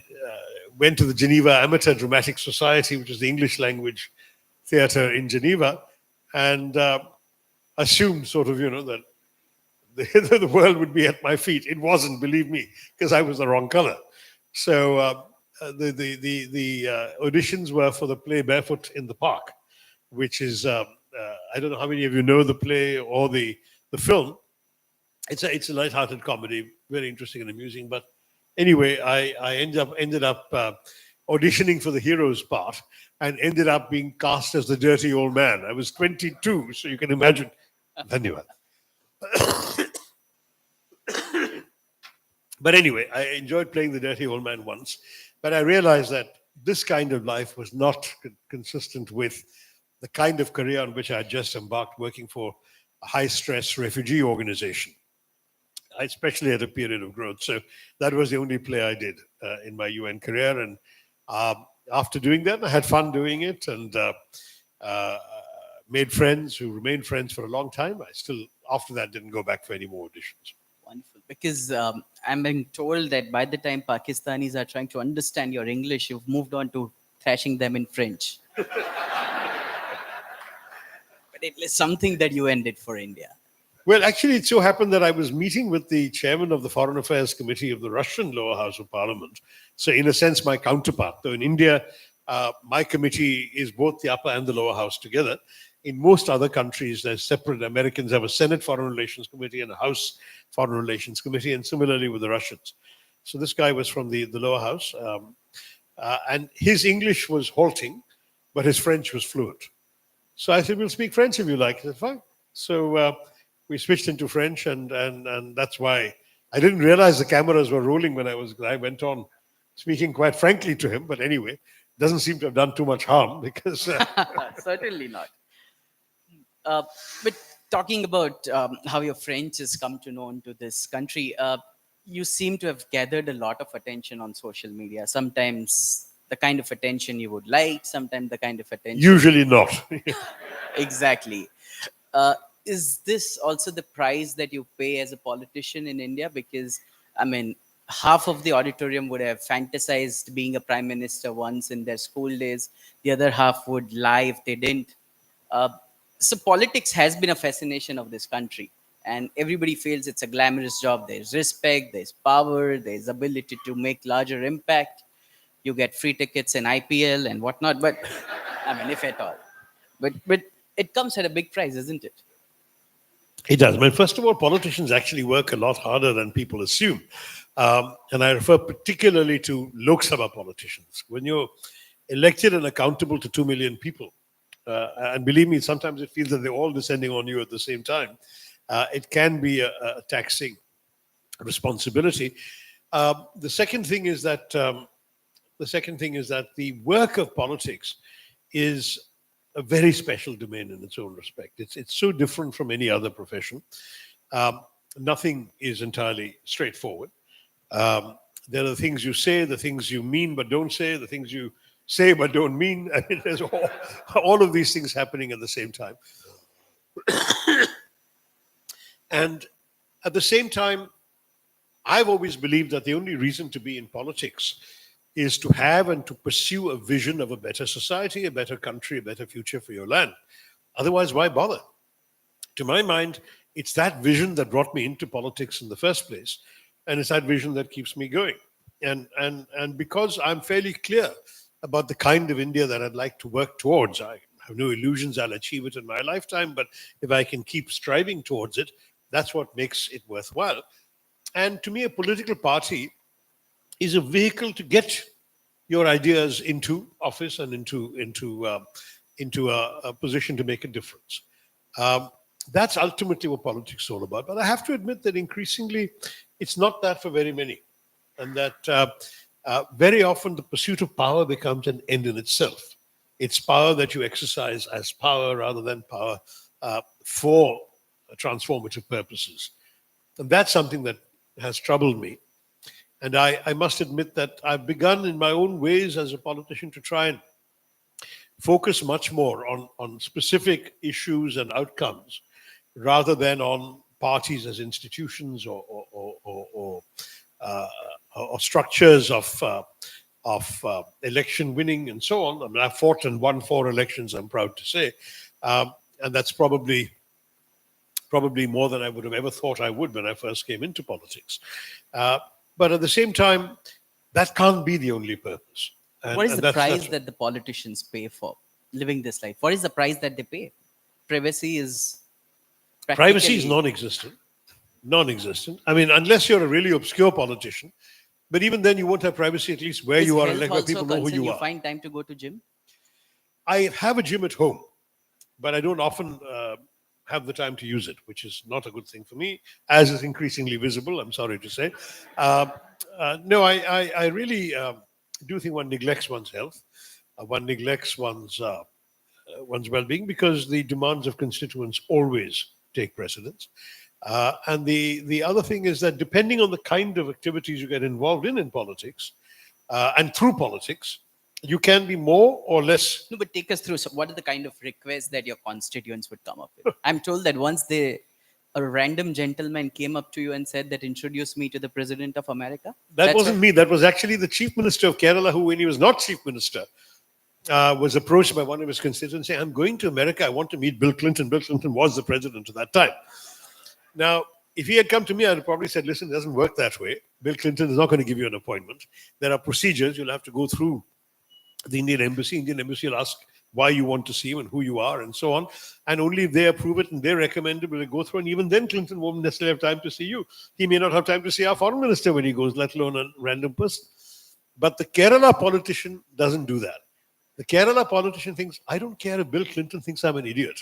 went to the Geneva Amateur Dramatic Society, which is the English language theater in Geneva, and assumed sort of, that the world would be at my feet. It wasn't, believe me, because I was the wrong color. So the auditions were for the play Barefoot in the Park, which is I don't know how many of you know the play or the film. It's a light-hearted comedy, very interesting and amusing. But anyway, I ended up auditioning for the hero's part and ended up being cast as the dirty old man. I was 22, so you can imagine. Dhanyavad. But anyway, I enjoyed playing the dirty old man once, but I realized that this kind of life was not consistent with the kind of career on which I had just embarked, working for a high-stress refugee organization, especially at a period of growth. So that was the only play I did in my UN career. And after doing that, I had fun doing it and made friends who remained friends for a long time. I still, after that, didn't go back for any more auditions. Wonderful. Because I'm being told that by the time Pakistanis are trying to understand your English, you've moved on to thrashing them in French. But it is something that you ended for India. Well, actually, it so happened that I was meeting with the chairman of the Foreign Affairs Committee of the Russian lower house of parliament. So in a sense, my counterpart. Though in India, my committee is both the upper and the lower house together. In most other countries, there's separate. Americans have a Senate Foreign Relations Committee and a House Foreign Relations Committee, and similarly with the Russians. So this guy was from the lower house, and his English was halting, but his French was fluent. So I said, we'll speak French if you like. He said, fine. So we switched into French, and that's why I didn't realize the cameras were rolling when I went on speaking quite frankly to him. But anyway, doesn't seem to have done too much harm because Certainly not. But talking about how your French has come to know into this country, you seem to have gathered a lot of attention on social media. Sometimes the kind of attention you would like, sometimes the kind of attention. usually not. Exactly. Is this also the price that you pay as a politician in India? Because, I mean, half of the auditorium would have fantasized being a prime minister once in their school days. The other half would lie if they didn't. So politics has been a fascination of this country. And everybody feels it's a glamorous job. There's respect, there's power, there's ability to make larger impact. You get free tickets in IPL and whatnot. But, I mean, if at all. But it comes at a big price, isn't it? It does. Well, first of all, politicians actually work a lot harder than people assume. And I refer particularly to Lok Sabha politicians. When you're elected and accountable to 2 million people, and believe me, sometimes it feels that they're all descending on you at the same time. It can be a taxing responsibility. The second thing is that the work of politics is a very special domain in its own respect. It's so different from any other profession. Nothing is entirely straightforward. There are the things you say, the things you mean but don't say, the things you say but don't mean. I mean, there's all of these things happening at the same time. And at the same time, I've always believed that the only reason to be in politics is to have and to pursue a vision of a better society, a better country, a better future for your land. Otherwise, why bother? To my mind, it's that vision that brought me into politics in the first place. And it's that vision that keeps me going. And because I'm fairly clear about the kind of India that I'd like to work towards, I have no illusions I'll achieve it in my lifetime, but if I can keep striving towards it, that's what makes it worthwhile. And to me, a political party is a vehicle to get your ideas into office and into a position to make a difference. That's ultimately what politics is all about. But I have to admit that increasingly, it's not that for very many. And that very often the pursuit of power becomes an end in itself. It's power that you exercise as power rather than power for transformative purposes. And that's something that has troubled me. And I must admit that I've begun in my own ways as a politician to try and focus much more on specific issues and outcomes rather than on parties as institutions uh, or structures of election winning and so on. I mean, I've fought and won 4 elections, I'm proud to say. And that's probably more than I would have ever thought I would when I first came into politics. But at the same time, that can't be the only purpose. And, What is and the that's- price that's- that the politicians pay for living this life? What is the price that they pay? Privacy is Privacy is practically- non-existent. Non-existent. I mean, unless you're a really obscure politician, but even then you won't have privacy at least where Is you are, health like where also people know who concern you are. find time to go to gym? I have a gym at home, but I don't often have the time to use it, which is not a good thing for me, as is increasingly visible, I'm sorry to say. No, I really do think one neglects one's health. One neglects one's well-being because the demands of constituents always take precedence. And the other thing is that depending on the kind of activities you get involved in politics and through politics, you can be more or less. No, but take us through. So what are the kind of requests that your constituents would come up with? I'm told that once a random gentleman came up to you and said that introduce me to the President of America. That That's wasn't what- me. That was actually the Chief Minister of Kerala, who, when he was not Chief Minister, was approached by one of his constituents saying, I'm going to America. I want to meet Bill Clinton. Bill Clinton was the president at that time. Now, if he had come to me, I'd have probably said, listen, it doesn't work that way. Bill Clinton is not going to give you an appointment. There are procedures. You'll have to go through the Indian Embassy. Indian Embassy will ask why you want to see him and who you are and so on. And only if they approve it and they recommend it, will it go through. And even then, Clinton won't necessarily have time to see you. He may not have time to see our foreign minister when he goes, let alone a random person. But the Kerala politician doesn't do that. The Kerala politician thinks, I don't care if Bill Clinton thinks I'm an idiot.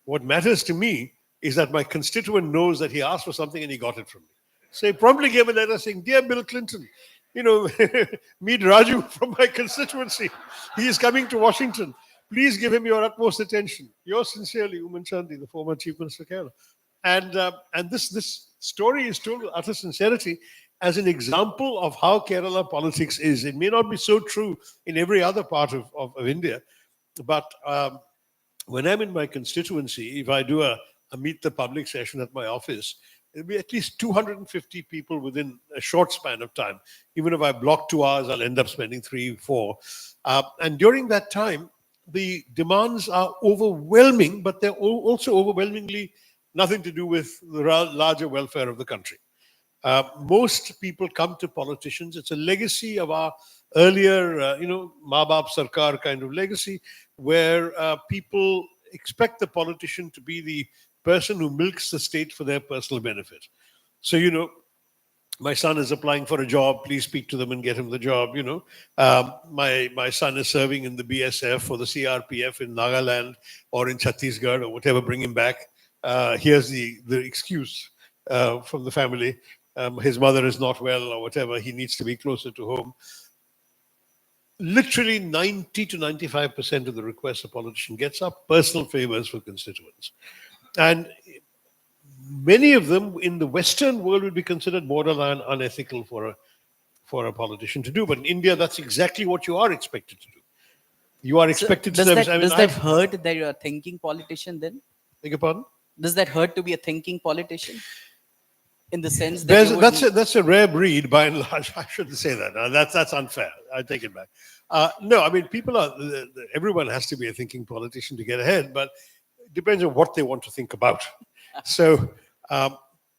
What matters to me is that my constituent knows that he asked for something and he got it from me. So he promptly gave a letter saying, Dear Bill Clinton, meet Raju from my constituency. He is coming to Washington. Please give him your utmost attention. Yours sincerely, Uman Chandi, the former Chief Minister of Kerala. And this story is told with utter sincerity as an example of how Kerala politics is. It may not be so true in every other part of India, but when I'm in my constituency, if I do a meet the public session at my office, there'll be at least 250 people within a short span of time. Even if I block 2 hours, I'll end up spending 3, 4. And during that time, the demands are overwhelming, but they're also overwhelmingly nothing to do with the larger welfare of the country. Most people come to politicians. It's a legacy of our earlier, Ma Baap Sarkar kind of legacy, where people expect the politician to be the person who milks the state for their personal benefit. So, my son is applying for a job. Please speak to them and get him the job. My son is serving in the BSF or the CRPF in Nagaland or in Chhattisgarh or whatever. Bring him back. Here's the excuse from the family. His mother is not well or whatever. He needs to be closer to home. Literally 90 to 95% of the requests a politician gets are personal favors for constituents. And many of them in the Western world would be considered borderline unethical for a politician to do. But in India, that's exactly what you are expected to do. You are expected to does service. that hurt that you're a thinking politician then? Beg your pardon? Does that hurt to be a thinking politician? In the sense that you would- That's a rare breed by and large. I shouldn't say that. That's unfair. I take it back. No, I mean, everyone has to be a thinking politician to get ahead, but it depends on what they want to think about. So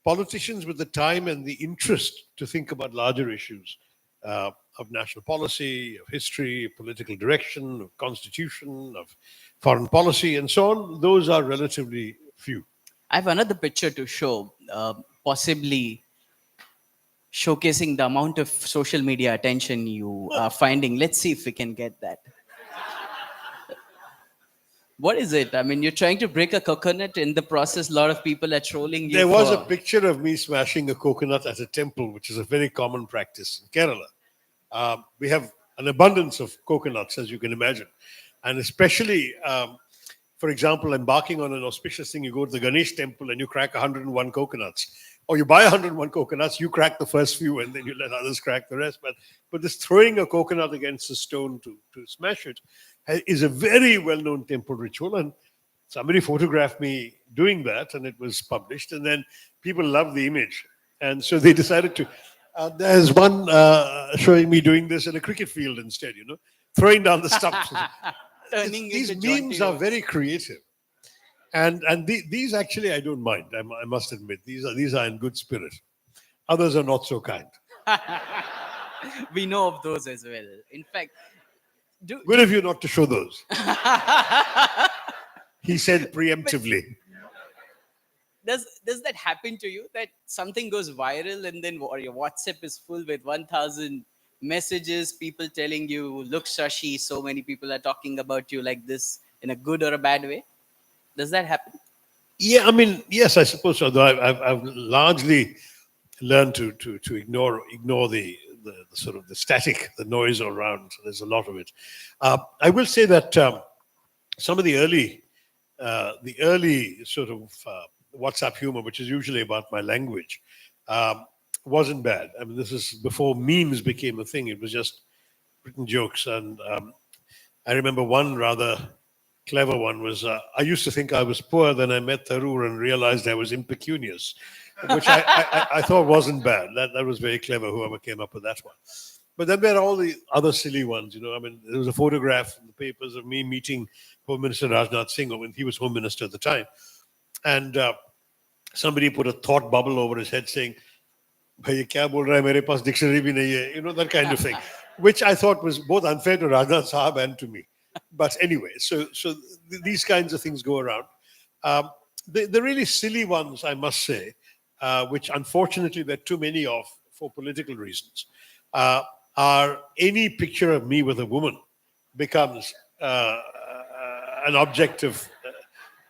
politicians with the time and the interest to think about larger issues of national policy, of history, political direction, of constitution, of foreign policy, and so on, those are relatively few. I have another picture to show, possibly showcasing the amount of social media attention you are finding. Let's see if we can get that. What is it? I mean, you're trying to break a coconut. In the process, a lot of people are trolling you. There was a for- picture of me smashing a coconut at a temple, which is a very common practice in Kerala. We have an abundance of coconuts, as you can imagine. And especially, for example, embarking on an auspicious thing, you go to the Ganesh temple and you crack 101 coconuts. or you buy 101 coconuts, you crack the first few and then you let others crack the rest. But this throwing a coconut against a stone to smash it is a very well-known temple ritual. And somebody photographed me doing that and it was published. And then people loved the image. And so they decided to. There's one showing me doing this in a cricket field instead, throwing down the stumps. Turning These into Jaunty memes are Rose. very creative. And these actually I don't mind. I must admit these are in good spirit. Others are not so kind. We know of those as well. In fact, Good of you not to show those. He said preemptively. does that happen to you, that something goes viral and then your WhatsApp is full with 1,000 messages, people telling you, look, Shashi, so many people are talking about you like this, in a good or a bad way? Does that happen? Yeah, I mean, yes, I suppose so. Though I've largely learned to ignore the sort of the static, the noise around. There's a lot of it. I will say that some of the early sort of WhatsApp humor, which is usually about my language, wasn't bad. I mean, this is before memes became a thing. It was just written jokes. And I remember one rather clever one was, I used to think I was poor, then I met Tharoor and realized I was impecunious, which I thought wasn't bad. That was very clever, whoever came up with that one. But then there are all the other silly ones, I mean, there was a photograph in the papers of me meeting Home Minister Rajnath Singh when he was Home Minister at the time. And somebody put a thought bubble over his head saying, "Bhai, ye kya bol raha hai? Mere paas dictionary bhi nahi hai," that kind of thing, which I thought was both unfair to Rajnath Sahab and to me. But anyway, so these kinds of things go around. The really silly ones, I must say, which unfortunately there are too many of for political reasons, are any picture of me with a woman becomes an object of,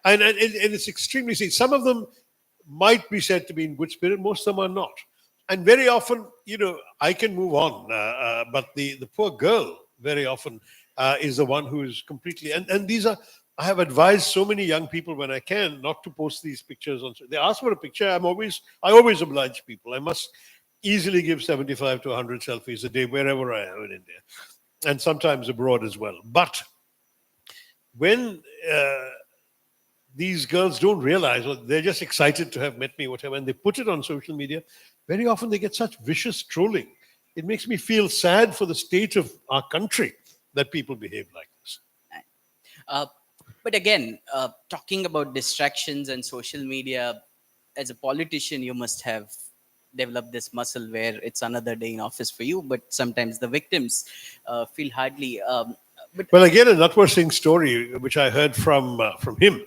and it's extremely silly. Some of them might be said to be in good spirit, most of them are not. And very often, I can move on, but the poor girl very often is the one who is completely, and these are, I have advised so many young people when I can not to post these pictures on. They ask for a picture. I always oblige people. I must easily give 75 to 100 selfies a day wherever I am in India, and sometimes abroad as well. But when these girls don't realize, or they're just excited to have met me, whatever, and they put it on social media, very often they get such vicious trolling. It makes me feel sad for the state of our country that people behave like this. But again, talking about distractions and social media, as a politician, you must have developed this muscle where it's another day in office for you, but sometimes the victims feel hardly. Well, again, a Natwar Singh story, which I heard from him,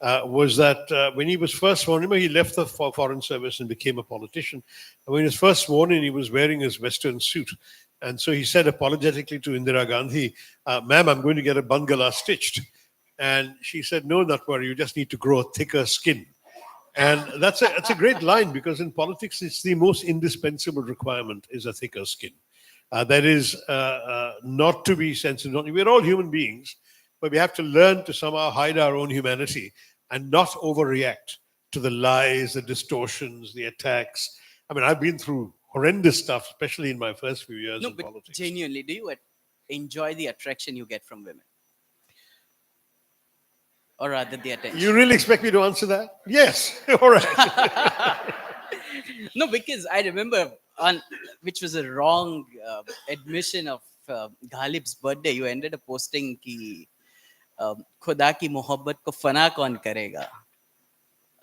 was that when he was first sworn in, he left the foreign service and became a politician. And when he was first sworn in, he was wearing his Western suit. And so he said apologetically to Indira Gandhi, "Ma'am, I'm going to get a bangala stitched." And she said, "No, Natwar, you just need to grow a thicker skin." And that's a great line, because in politics, it's the most indispensable requirement is a thicker skin. That is not to be sensitive. We're all human beings, but we have to learn to somehow hide our own humanity and not overreact to the lies, the distortions, the attacks. I mean, I've been through horrendous stuff, especially in my first few years in but politics. genuinely, do you enjoy the attraction you get from women? Or rather, the attention? You really expect me to answer that? Yes. All right. No, because I remember which was a wrong admission of Ghalib's birthday. You ended up posting ki खुदा की मोहब्बत को फना कौन करेगा,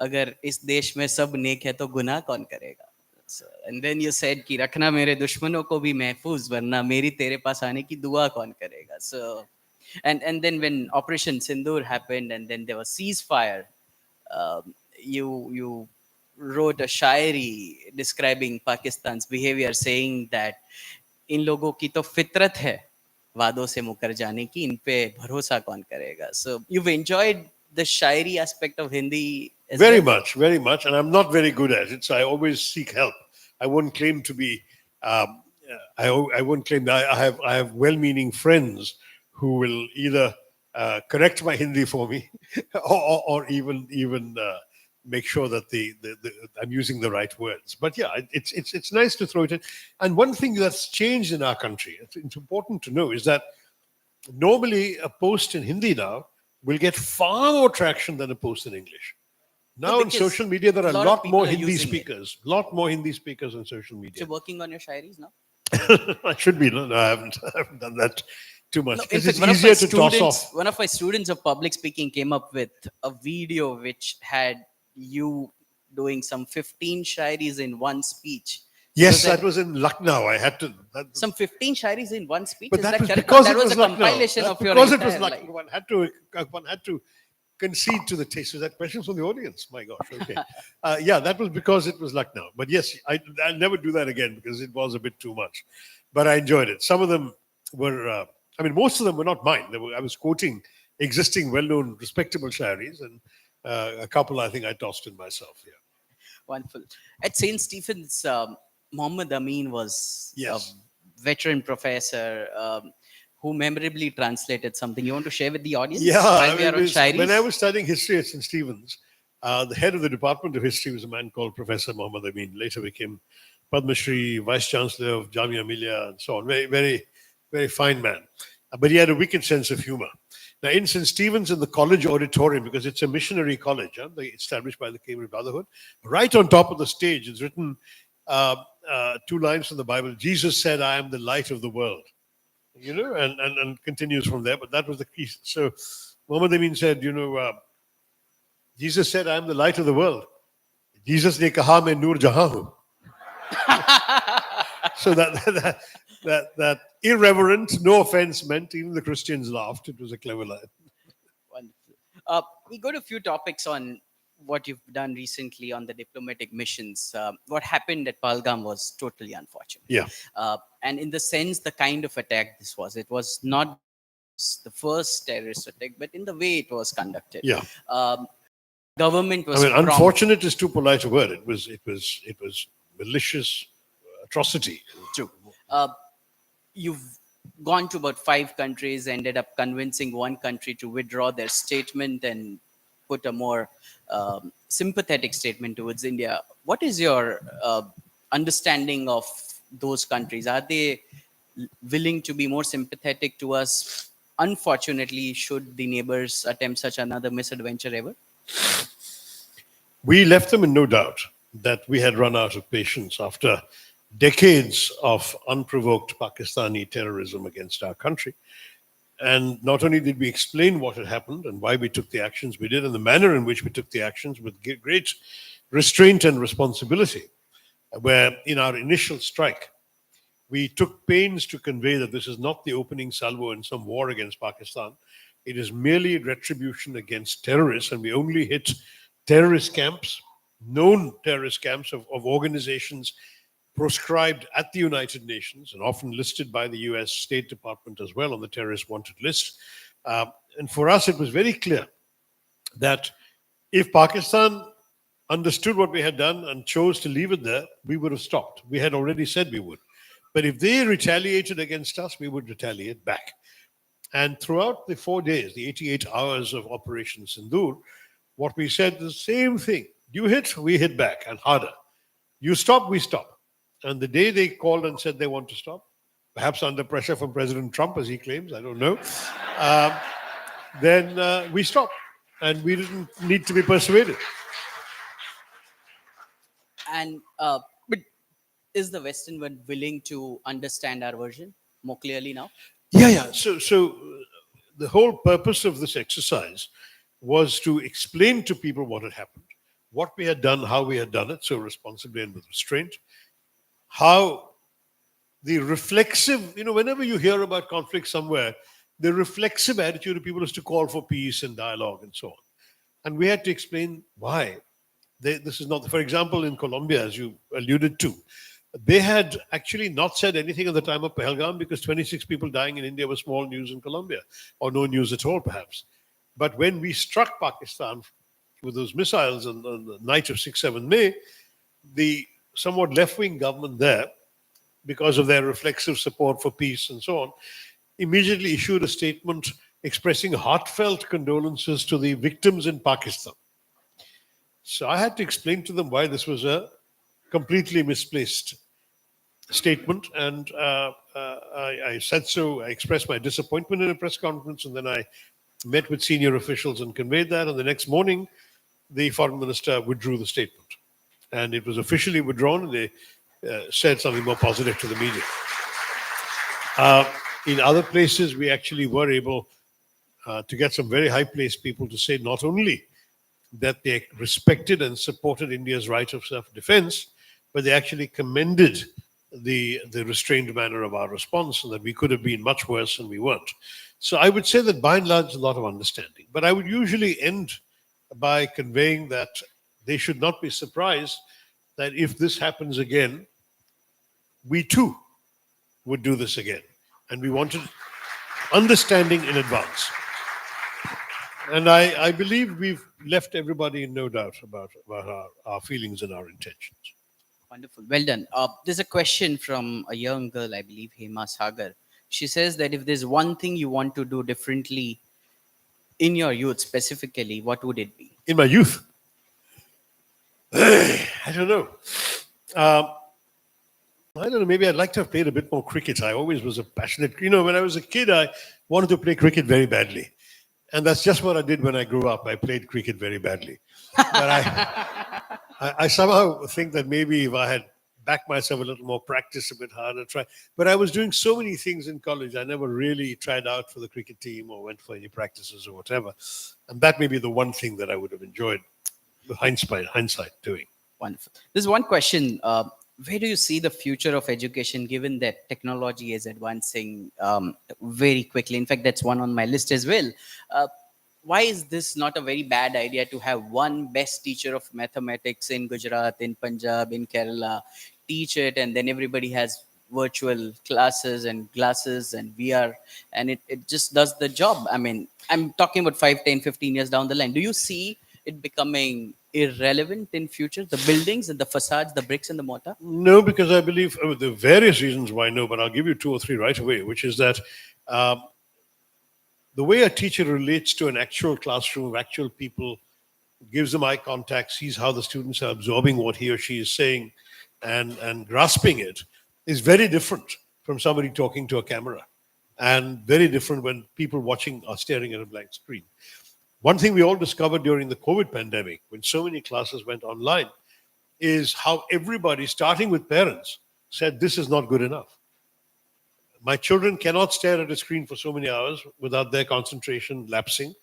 अगर इस देश में सब नेक है तो गुनाह कौन करेगा. So, and then you said कि रखना मेरे दुश्मनों को भी महफूज, वरना मेरी तेरे पास आने की दुआ कौन करेगा. So, and then when Operation Sindoor happened and then there was ceasefire, you wrote a Shayari describing Pakistan's behavior, saying that इन लोगों की तो फितरत है वादों से मुकर जाने की, इन पे भरोसा कौन करेगा. So you've enjoyed the shairi aspect of Hindi as Very well? much, very much. And I'm not very good at it, so I always seek help. I won't claim to be, I won't claim that I have well-meaning friends who will either correct my Hindi for me or even make sure that I'm using the right words. But yeah, it's nice to throw it in. And one thing that's changed in our country, it's important to know, is that normally a post in Hindi now will get far more traction than a post in English. Now on because social media, there are a lot of lot people more are Hindi using it. speakers, lot more Hindi speakers on social So media. working on your shairis now? I should be. No, I haven't done that too much No, in because fact, it's easier to toss off. one of my students of public speaking came up with a video which had you doing some 15 shairis in one speech. Yes, So that was in Lucknow. I had to. some 15 shairis in one speech. But Is that that was correct? because Or it that was was a Lucknow. compilation That's of your because it was entire Lucknow. life. One had to concede to the taste. Was that questions from the audience? My gosh. Okay. Yeah, that was because it was Lucknow. But yes, I'll never do that again because it was a bit too much. But I enjoyed it. Some of them were. Most of them were not mine. I was quoting existing, well-known, respectable shairis, and a couple I think I tossed in myself. Yeah. Wonderful. At St. Stephen's, Muhammad Amin was Yes. a veteran professor who memorably translated something. You want to share with the audience? Yeah, While we are on shairis? when I was studying history at St. Stephen's, the head of the Department of History was a man called Professor Muhammad Amin. Later became Padma Shri, Vice Chancellor of Jamia Millia, and so on. Very, very, very fine man. But he had a wicked sense of humor. Now, in St. Stephen's, in the college auditorium, because it's a missionary college, established by the Cambridge Brotherhood, right on top of the stage is written 2 lines from the Bible. Jesus said, "I am the light of the world." And continues from there. But that was the key. So Muhammad Amin said, Jesus said, "I am the light of the world." Jesus ne kaha main noor jahan hu. So that irreverent, no offense meant, even the Christians laughed. It was a clever line. Wonderful. We got a few topics on what you've done recently on the diplomatic missions. What happened at Pahalgam was totally unfortunate. Yeah. And in the sense, the kind of attack this was, it was not the first terrorist attack, but in the way it was conducted. Yeah. Government was. Unfortunate is too polite a word. It was malicious atrocity. True. You've gone to about 5 countries, ended up convincing one country to withdraw their statement and put a more sympathetic statement towards India. What is your understanding of those countries? Are they willing to be more sympathetic to us? Unfortunately, should the neighbors attempt such another misadventure ever? We left them in no doubt that we had run out of patience after decades of unprovoked Pakistani terrorism against our country. And not only did we explain what had happened and why we took the actions we did and the manner in which we took the actions with great restraint and responsibility, where in our initial strike, we took pains to convey that this is not the opening salvo in some war against Pakistan. It is merely retribution against terrorists, and we only hit terrorist camps, known terrorist camps of organizations proscribed at the United Nations and often listed by the US State Department as well on the terrorist wanted list. And for us, it was very clear that if Pakistan understood what we had done and chose to leave it there, we would have stopped. We had already said we would. But if they retaliated against us, we would retaliate back. And throughout the 4 days, the 88 hours of Operation Sindoor, what we said the same thing. You hit, we hit back and harder. You stop, we stop. And the day they called and said they want to stop, perhaps under pressure from President Trump, as he claims, I don't know, then we stopped. And we didn't need to be persuaded. And but is the Western world willing to understand our version more clearly now? Yeah. So the whole purpose of this exercise was to explain to people what had happened, what we had done, how we had done it, so responsibly and with restraint, how the reflexive, whenever you hear about conflict somewhere, the reflexive attitude of people is to call for peace and dialogue and so on. And we had to explain why. This is not, for example, in Colombia, as you alluded to, they had actually not said anything at the time of Pahalgam because 26 people dying in India was small news in Colombia, or no news at all, perhaps. But when we struck Pakistan with those missiles on the night of 6-7 May, the somewhat left-wing government there, because of their reflexive support for peace and so on, immediately issued a statement expressing heartfelt condolences to the victims in Pakistan. So I had to explain to them why this was a completely misplaced statement, and I said so. I expressed my disappointment in a press conference, and then I met with senior officials and conveyed that. And the next morning, the foreign minister withdrew the statement, and it was officially withdrawn. And they said something more positive to the media. In other places, we actually were able to get some very high-placed people to say not only that they respected and supported India's right of self-defense, but they actually commended the restrained manner of our response, and that we could have been much worse and we weren't. So I would say that by and large, a lot of understanding. But I would usually end by conveying that they should not be surprised that if this happens again, we too would do this again. And we wanted understanding in advance. And I believe we've left everybody in no doubt about our feelings and our intentions. Wonderful. Well done. There's a question from a young girl, I believe, Hema Sagar. She says that if there's one thing you want to do differently in your youth specifically, what would it be? In my youth, I don't know. I don't know, maybe I'd like to have played a bit more cricket. I always was a passionate, when I was a kid, I wanted to play cricket very badly. And that's just what I did when I grew up. I played cricket very badly. But I somehow think that maybe if I had backed myself a little more, practiced a bit harder, try. But I was doing so many things in college. I never really tried out for the cricket team or went for any practices or whatever. And that may be the one thing that I would have enjoyed, with hindsight doing. Wonderful. There's one question. Where do you see the future of education given that technology is advancing very quickly? In fact, that's one on my list as well. Why is this not a very bad idea to have one best teacher of mathematics in Gujarat, in Punjab, in Kerala, teach it, and then everybody has virtual classes and glasses and VR, and it just does the job? I mean, I'm talking about 5, 10, 15 years down the line. Do you see it becoming irrelevant in future, the buildings and the facades, the bricks and the mortar? No, because I believe there are various reasons why no, but I'll give you 2 or 3 right away, which is that the way a teacher relates to an actual classroom of actual people, gives them eye contact, sees how the students are absorbing what he or she is saying and grasping it, is very different from somebody talking to a camera, and very different when people watching are staring at a blank screen. One thing we all discovered during the COVID pandemic, when so many classes went online, is how everybody, starting with parents, said this is not good enough. My children cannot stare at a screen for so many hours without their concentration lapsing.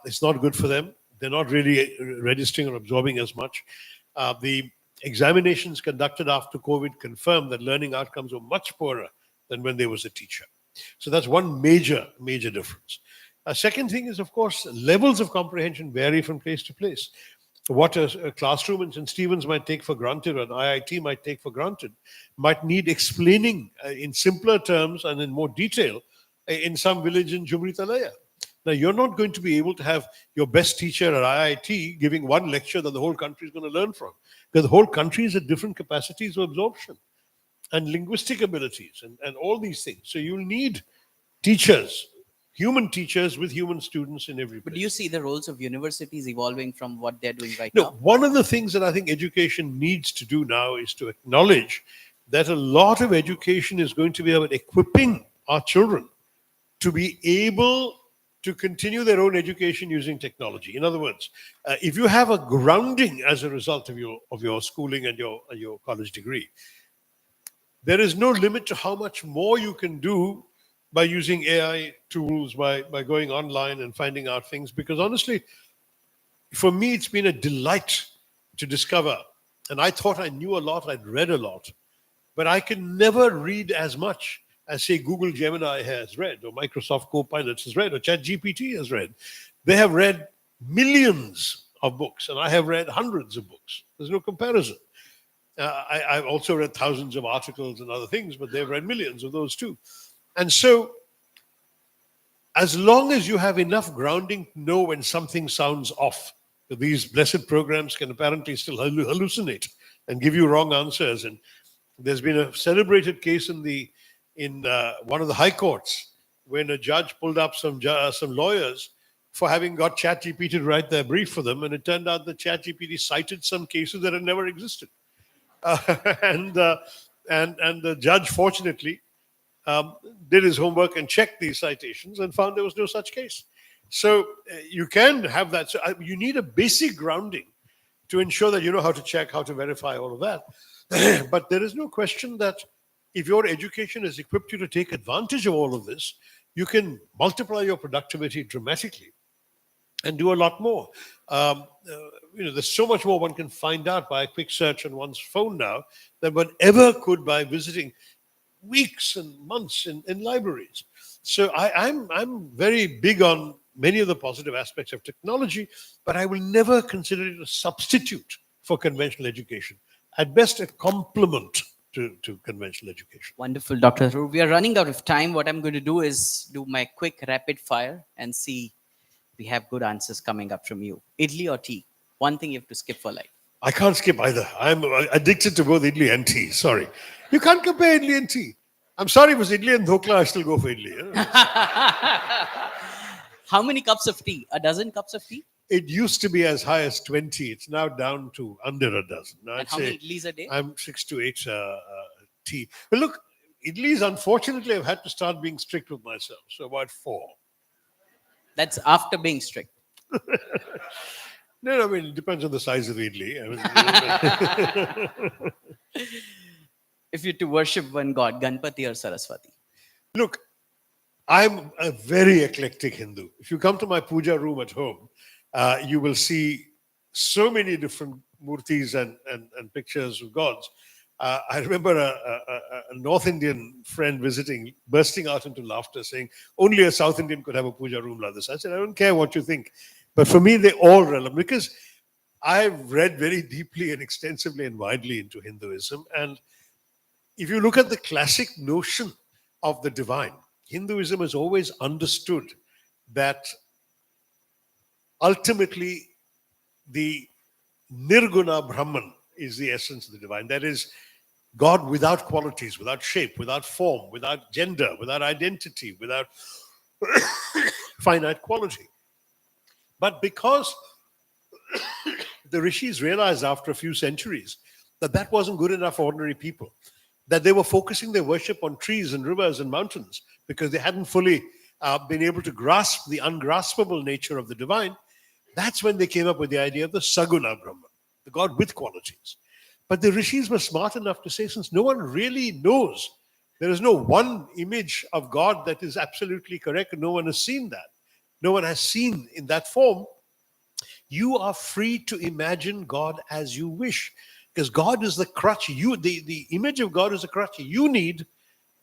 It's not good for them. They're not really registering or absorbing as much. The examinations conducted after COVID confirmed that learning outcomes were much poorer than when there was a teacher. So that's one major, major difference. A second thing is, of course, levels of comprehension vary from place to place. What a classroom in St. Stephen's might take for granted, or an IIT might take for granted, might need explaining in simpler terms and in more detail in some village in Jumritalaya. Now, you're not going to be able to have your best teacher at IIT giving one lecture that the whole country is going to learn from, because the whole country is at different capacities of absorption and linguistic abilities and all these things. So you'll need teachers, human teachers with human students in every place. But do you see the roles of universities evolving from what they're doing right No, now? one of the things that I think education needs to do now is to acknowledge that a lot of education is going to be about equipping our children to be able to continue their own education using technology. In other words, if you have a grounding as a result of your schooling and your college degree, there is no limit to how much more you can do by using AI tools, by going online and finding out things. Because honestly, for me, it's been a delight to discover. And I thought I knew a lot, I'd read a lot, but I can never read as much as, say, Google Gemini has read, or Microsoft Copilot has read, or ChatGPT has read. They have read millions of books, and I have read hundreds of books. There's no comparison. I've also read thousands of articles and other things, but they've read millions of those too. And so, as long as you have enough grounding to know when something sounds off, these blessed programs can apparently still hallucinate and give you wrong answers. And there's been a celebrated case in one of the high courts when a judge pulled up some lawyers for having got ChatGPT to write their brief for them, and it turned out that ChatGPT cited some cases that had never existed. And the judge, fortunately, did his homework and checked these citations and found there was no such case. So you can have that. So you need a basic grounding to ensure that you know how to check, how to verify all of that. But there is no question that if your education has equipped you to take advantage of all of this, you can multiply your productivity dramatically and do a lot more. There's so much more one can find out by a quick search on one's phone now than one ever could by visiting weeks and months in libraries. So I'm very big on many of the positive aspects of technology, but I will never consider it a substitute for conventional education. At best, a complement to conventional education. Wonderful, Dr. Tharoor. We are running out of time. What I'm going to do is do my quick rapid fire and see we have good answers coming up from you. Idli or tea? One thing you have to skip for life. I can't skip either. I'm addicted to both idli and tea. Sorry. You can't compare idli and tea. I'm sorry, if it's idli and dhokla, I still go for idli. How many cups of tea? A dozen cups of tea? It used to be as high as 20. It's now down to under a dozen. Now, And how many idlis a day? I'm 6 to 8 tea. But look, idlis, unfortunately, I've had to start being strict with myself. So about 4. That's after being strict. No, I mean, it depends on the size of the idli. I mean, If you're to worship one god, Ganpati or Saraswati? look, I'm a very eclectic Hindu. If you come to my puja room at home, you will see so many different murtis and pictures of gods. I remember a North Indian friend visiting, bursting out into laughter, saying, only a South Indian could have a puja room like this. I said, I don't care what you think. But for me, they're all relevant because I've read very deeply and extensively and widely into Hinduism. And if you look at the classic notion of the divine, Hinduism has always understood that ultimately the Nirguna Brahman is the essence of the divine. That is, God without qualities, without shape, without form, without gender, without identity, without finite quality. But because the rishis realized after a few centuries that that wasn't good enough for ordinary people, that they were focusing their worship on trees and rivers and mountains because they hadn't fully been able to grasp the ungraspable nature of the divine, that's when they came up with the idea of the Saguna Brahman, the God with qualities. But the rishis were smart enough to say, since no one really knows, there is no one image of God that is absolutely correct, and no one has seen that. No one has seen in that form. You are free to imagine God as you wish, because God is the crutch. The image of God is the crutch you need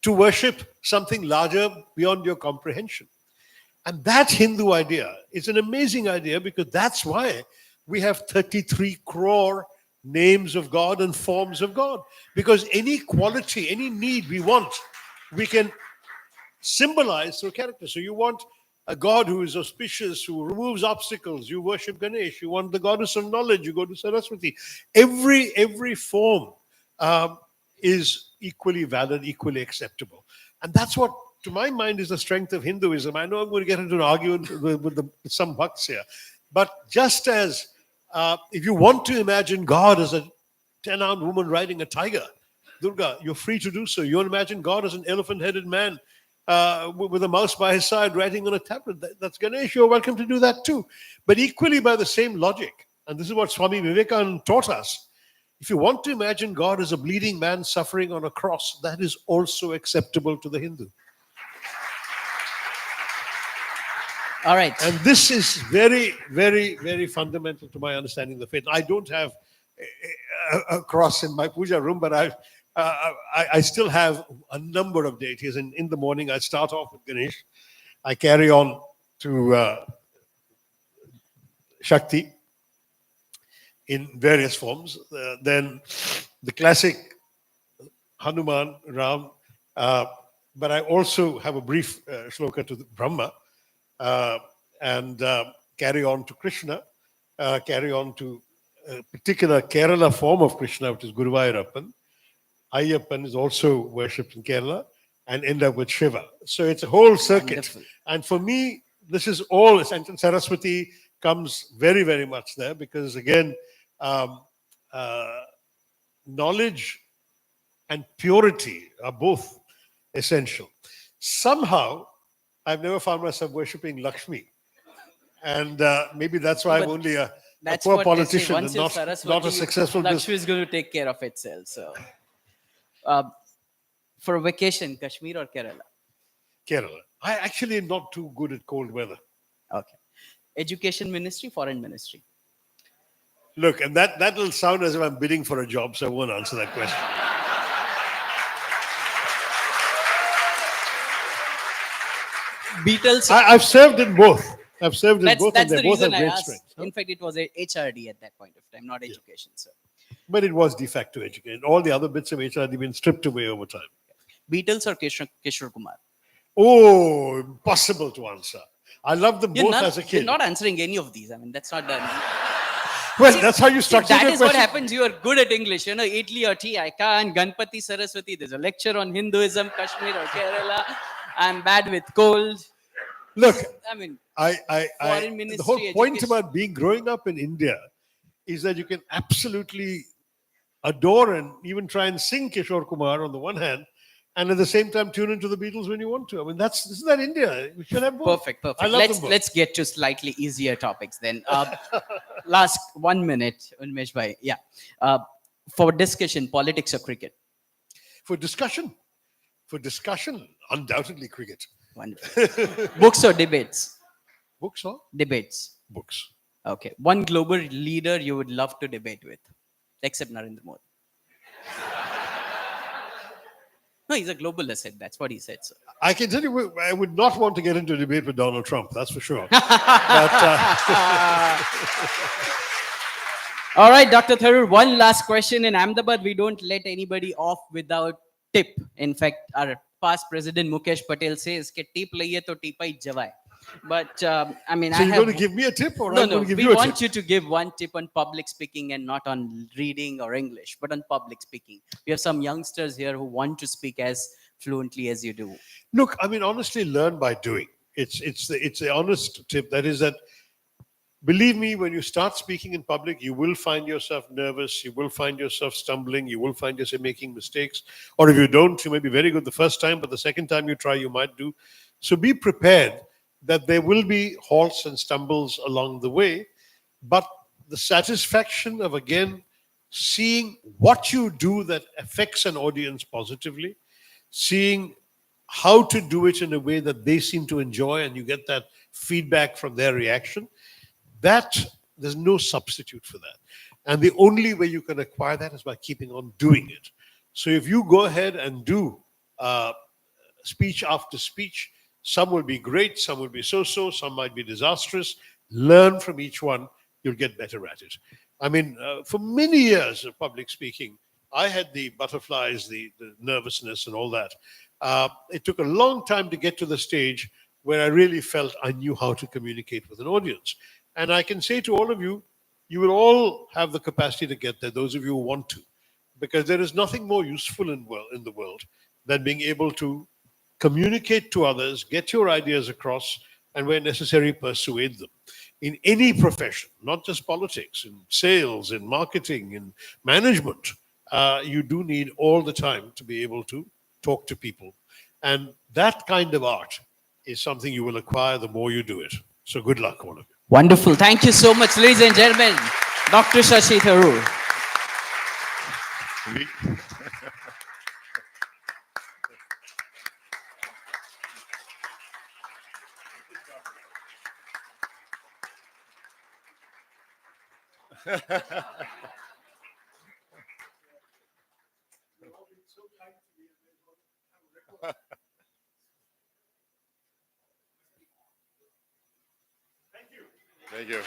to worship something larger beyond your comprehension. And that Hindu idea is an amazing idea, because that's why we have 33 crore names of God and forms of God. Because any quality, any need we want, we can symbolize through character. So you want a God who is auspicious, who removes obstacles, you worship Ganesh. You want the goddess of knowledge, you go to Saraswati. Every form is equally valid, equally acceptable. And that's what, to my mind, is the strength of Hinduism. I know I'm going to get into an argument with some bhakts here. But just as if you want to imagine God as a 10-armed woman riding a tiger, Durga, you're free to do so. You want to imagine God as an elephant-headed man with a mouse by his side writing on a tablet. That's Ganesh. You're welcome to do that too. But equally by the same logic, and this is what Swami Vivekananda taught us, if you want to imagine God as a bleeding man suffering on a cross, that is also acceptable to the Hindu. All right. And this is very, very, very fundamental to my understanding of the faith. I don't have a cross in my puja room, but I still have a number of deities. And in the morning, I start off with Ganesh. I carry on to Shakti in various forms. Then the classic Hanuman, Ram. But I also have a brief shloka to Brahma. And carry on to Krishna, carry on to a particular Kerala form of Krishna, which is Guruvayurappan. Ayyappan is also worshipped in Kerala, and end up with Shiva. So it's a whole circuit. Wonderful. And for me, this is all essential. Saraswati comes very, very much there because, again, um, knowledge and purity are both essential. Somehow, I've never found myself worshipping Lakshmi. And maybe that's why I'm But only a That's poor what they say. politician Once and you're not Saraswati, a successful business. Lakshmi is going to take care of itself. So, uh, for a vacation, Kashmir or Kerala? Kerala. I actually am not too good at cold weather. Okay. Education ministry, foreign ministry. Look, and that will sound as if I'm bidding for a job, so I won't answer that question. Beatles. I've served in both. I've served in both, and That's they the both have reason I great asked. strengths. In fact, it was a HRD at that point of time, not education. So, But it was de facto education. All the other bits of HR had been stripped away over time. Beatles or Kishore Kumar? Oh, impossible to answer. I loved them both as a You're kid. not answering any of these. I mean, that's not done. Well, that's how you structure That your is what question. happens. You are good at English. You know, Italy or tea. I can't. Ganpati Saraswati. There's a lecture on Hinduism, Kashmir or Kerala. I'm bad with cold. Look, I mean, the Foreign ministry, whole point education. about growing up in India is that you can absolutely adore and even try and sing Kishore Kumar on the one hand, and at the same time tune into the Beatles when you want to. I mean, isn't that India? We should have both. Perfect. I love them both. Let's get to slightly easier topics then. Last 1 minute, Unmesh bhai. Yeah. For discussion, politics or cricket? For discussion, undoubtedly cricket. Wonderful. Books or debates? Books or Debates. books? Okay. One global leader you would love to debate with, except Narendra Modi. No, he's a globalist. Said that's what he said. So. I can tell you, I would not want to get into a debate with Donald Trump. That's for sure. All right, Dr. Tharoor, one last question. In Ahmedabad, we don't let anybody off without tip. In fact, our past president Mukesh Patel says कि tip लइए तो tip ही जवाए. But I mean, So you're going to give me a tip, or I'm no. going to give We you a want tip? you to give one tip on public speaking and not on reading or English, but on public speaking. We have some youngsters here who want to speak as fluently as you do. Look, I mean, honestly, learn by doing. It's the honest tip. That is that. Believe me, when you start speaking in public, you will find yourself nervous. You will find yourself stumbling. You will find yourself making mistakes. Or if you don't, you may be very good the first time, but the second time you try, you might do. So be prepared that there will be halts and stumbles along the way. But the satisfaction of, again, seeing what you do that affects an audience positively, seeing how to do it in a way that they seem to enjoy, and you get that feedback from their reaction. There's no substitute for that. And the only way you can acquire that is by keeping on doing it. So if you go ahead and do speech after speech, some will be great, some will be so-so, some might be disastrous. Learn from each one, you'll get better at it. I mean, for many years of public speaking, I had the butterflies, the nervousness and all that. It took a long time to get to the stage where I really felt I knew how to communicate with an audience. And I can say to all of you, you will all have the capacity to get there, those of you who want to, because there is nothing more useful in the world than being able to communicate to others, get your ideas across, and where necessary, persuade them. In any profession, not just politics, in sales, in marketing, in management, you do need all the time to be able to talk to people. And that kind of art is something you will acquire the more you do it. So good luck, all of you. Wonderful. Thank you so much, ladies and gentlemen. Dr. Shashi Tharoor. Thank you.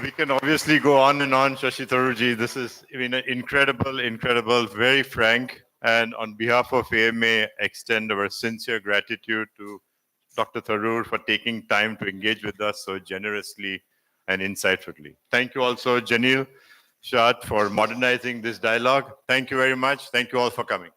We can obviously go on and on, Shashi Tharoorji. This is, I mean, incredible, very frank. And on behalf of AMA, extend our sincere gratitude to Dr. Tharoor for taking time to engage with us so generously and insightfully. Thank you also, Janil Shad, for modernizing this dialogue. Thank you very much. Thank you all for coming.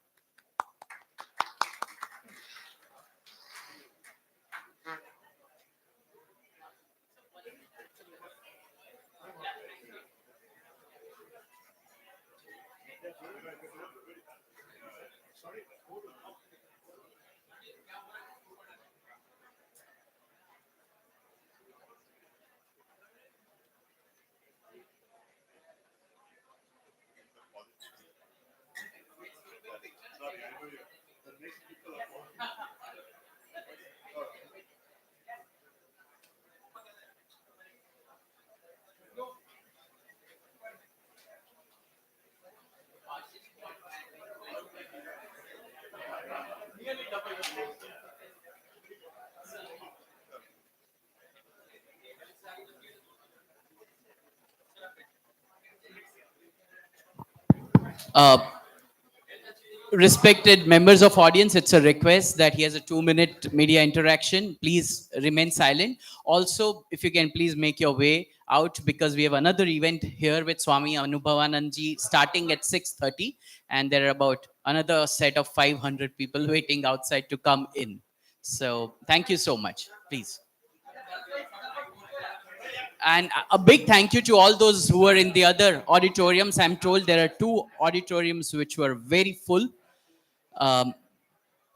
Uh, Respected members of audience, it's a request that he has a 2-minute media interaction. Please remain silent. Also, if you can please make your way out, because we have another event here with Swami Anubhavanandji starting at 6:30, and there are about another set of 500 people waiting outside to come in. So thank you so much. Please. And a big thank you to all those who were in the other auditoriums. I'm told there are 2 auditoriums which were very full. Um,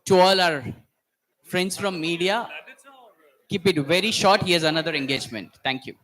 to all our friends from media, keep it very short. He has another engagement. Thank you.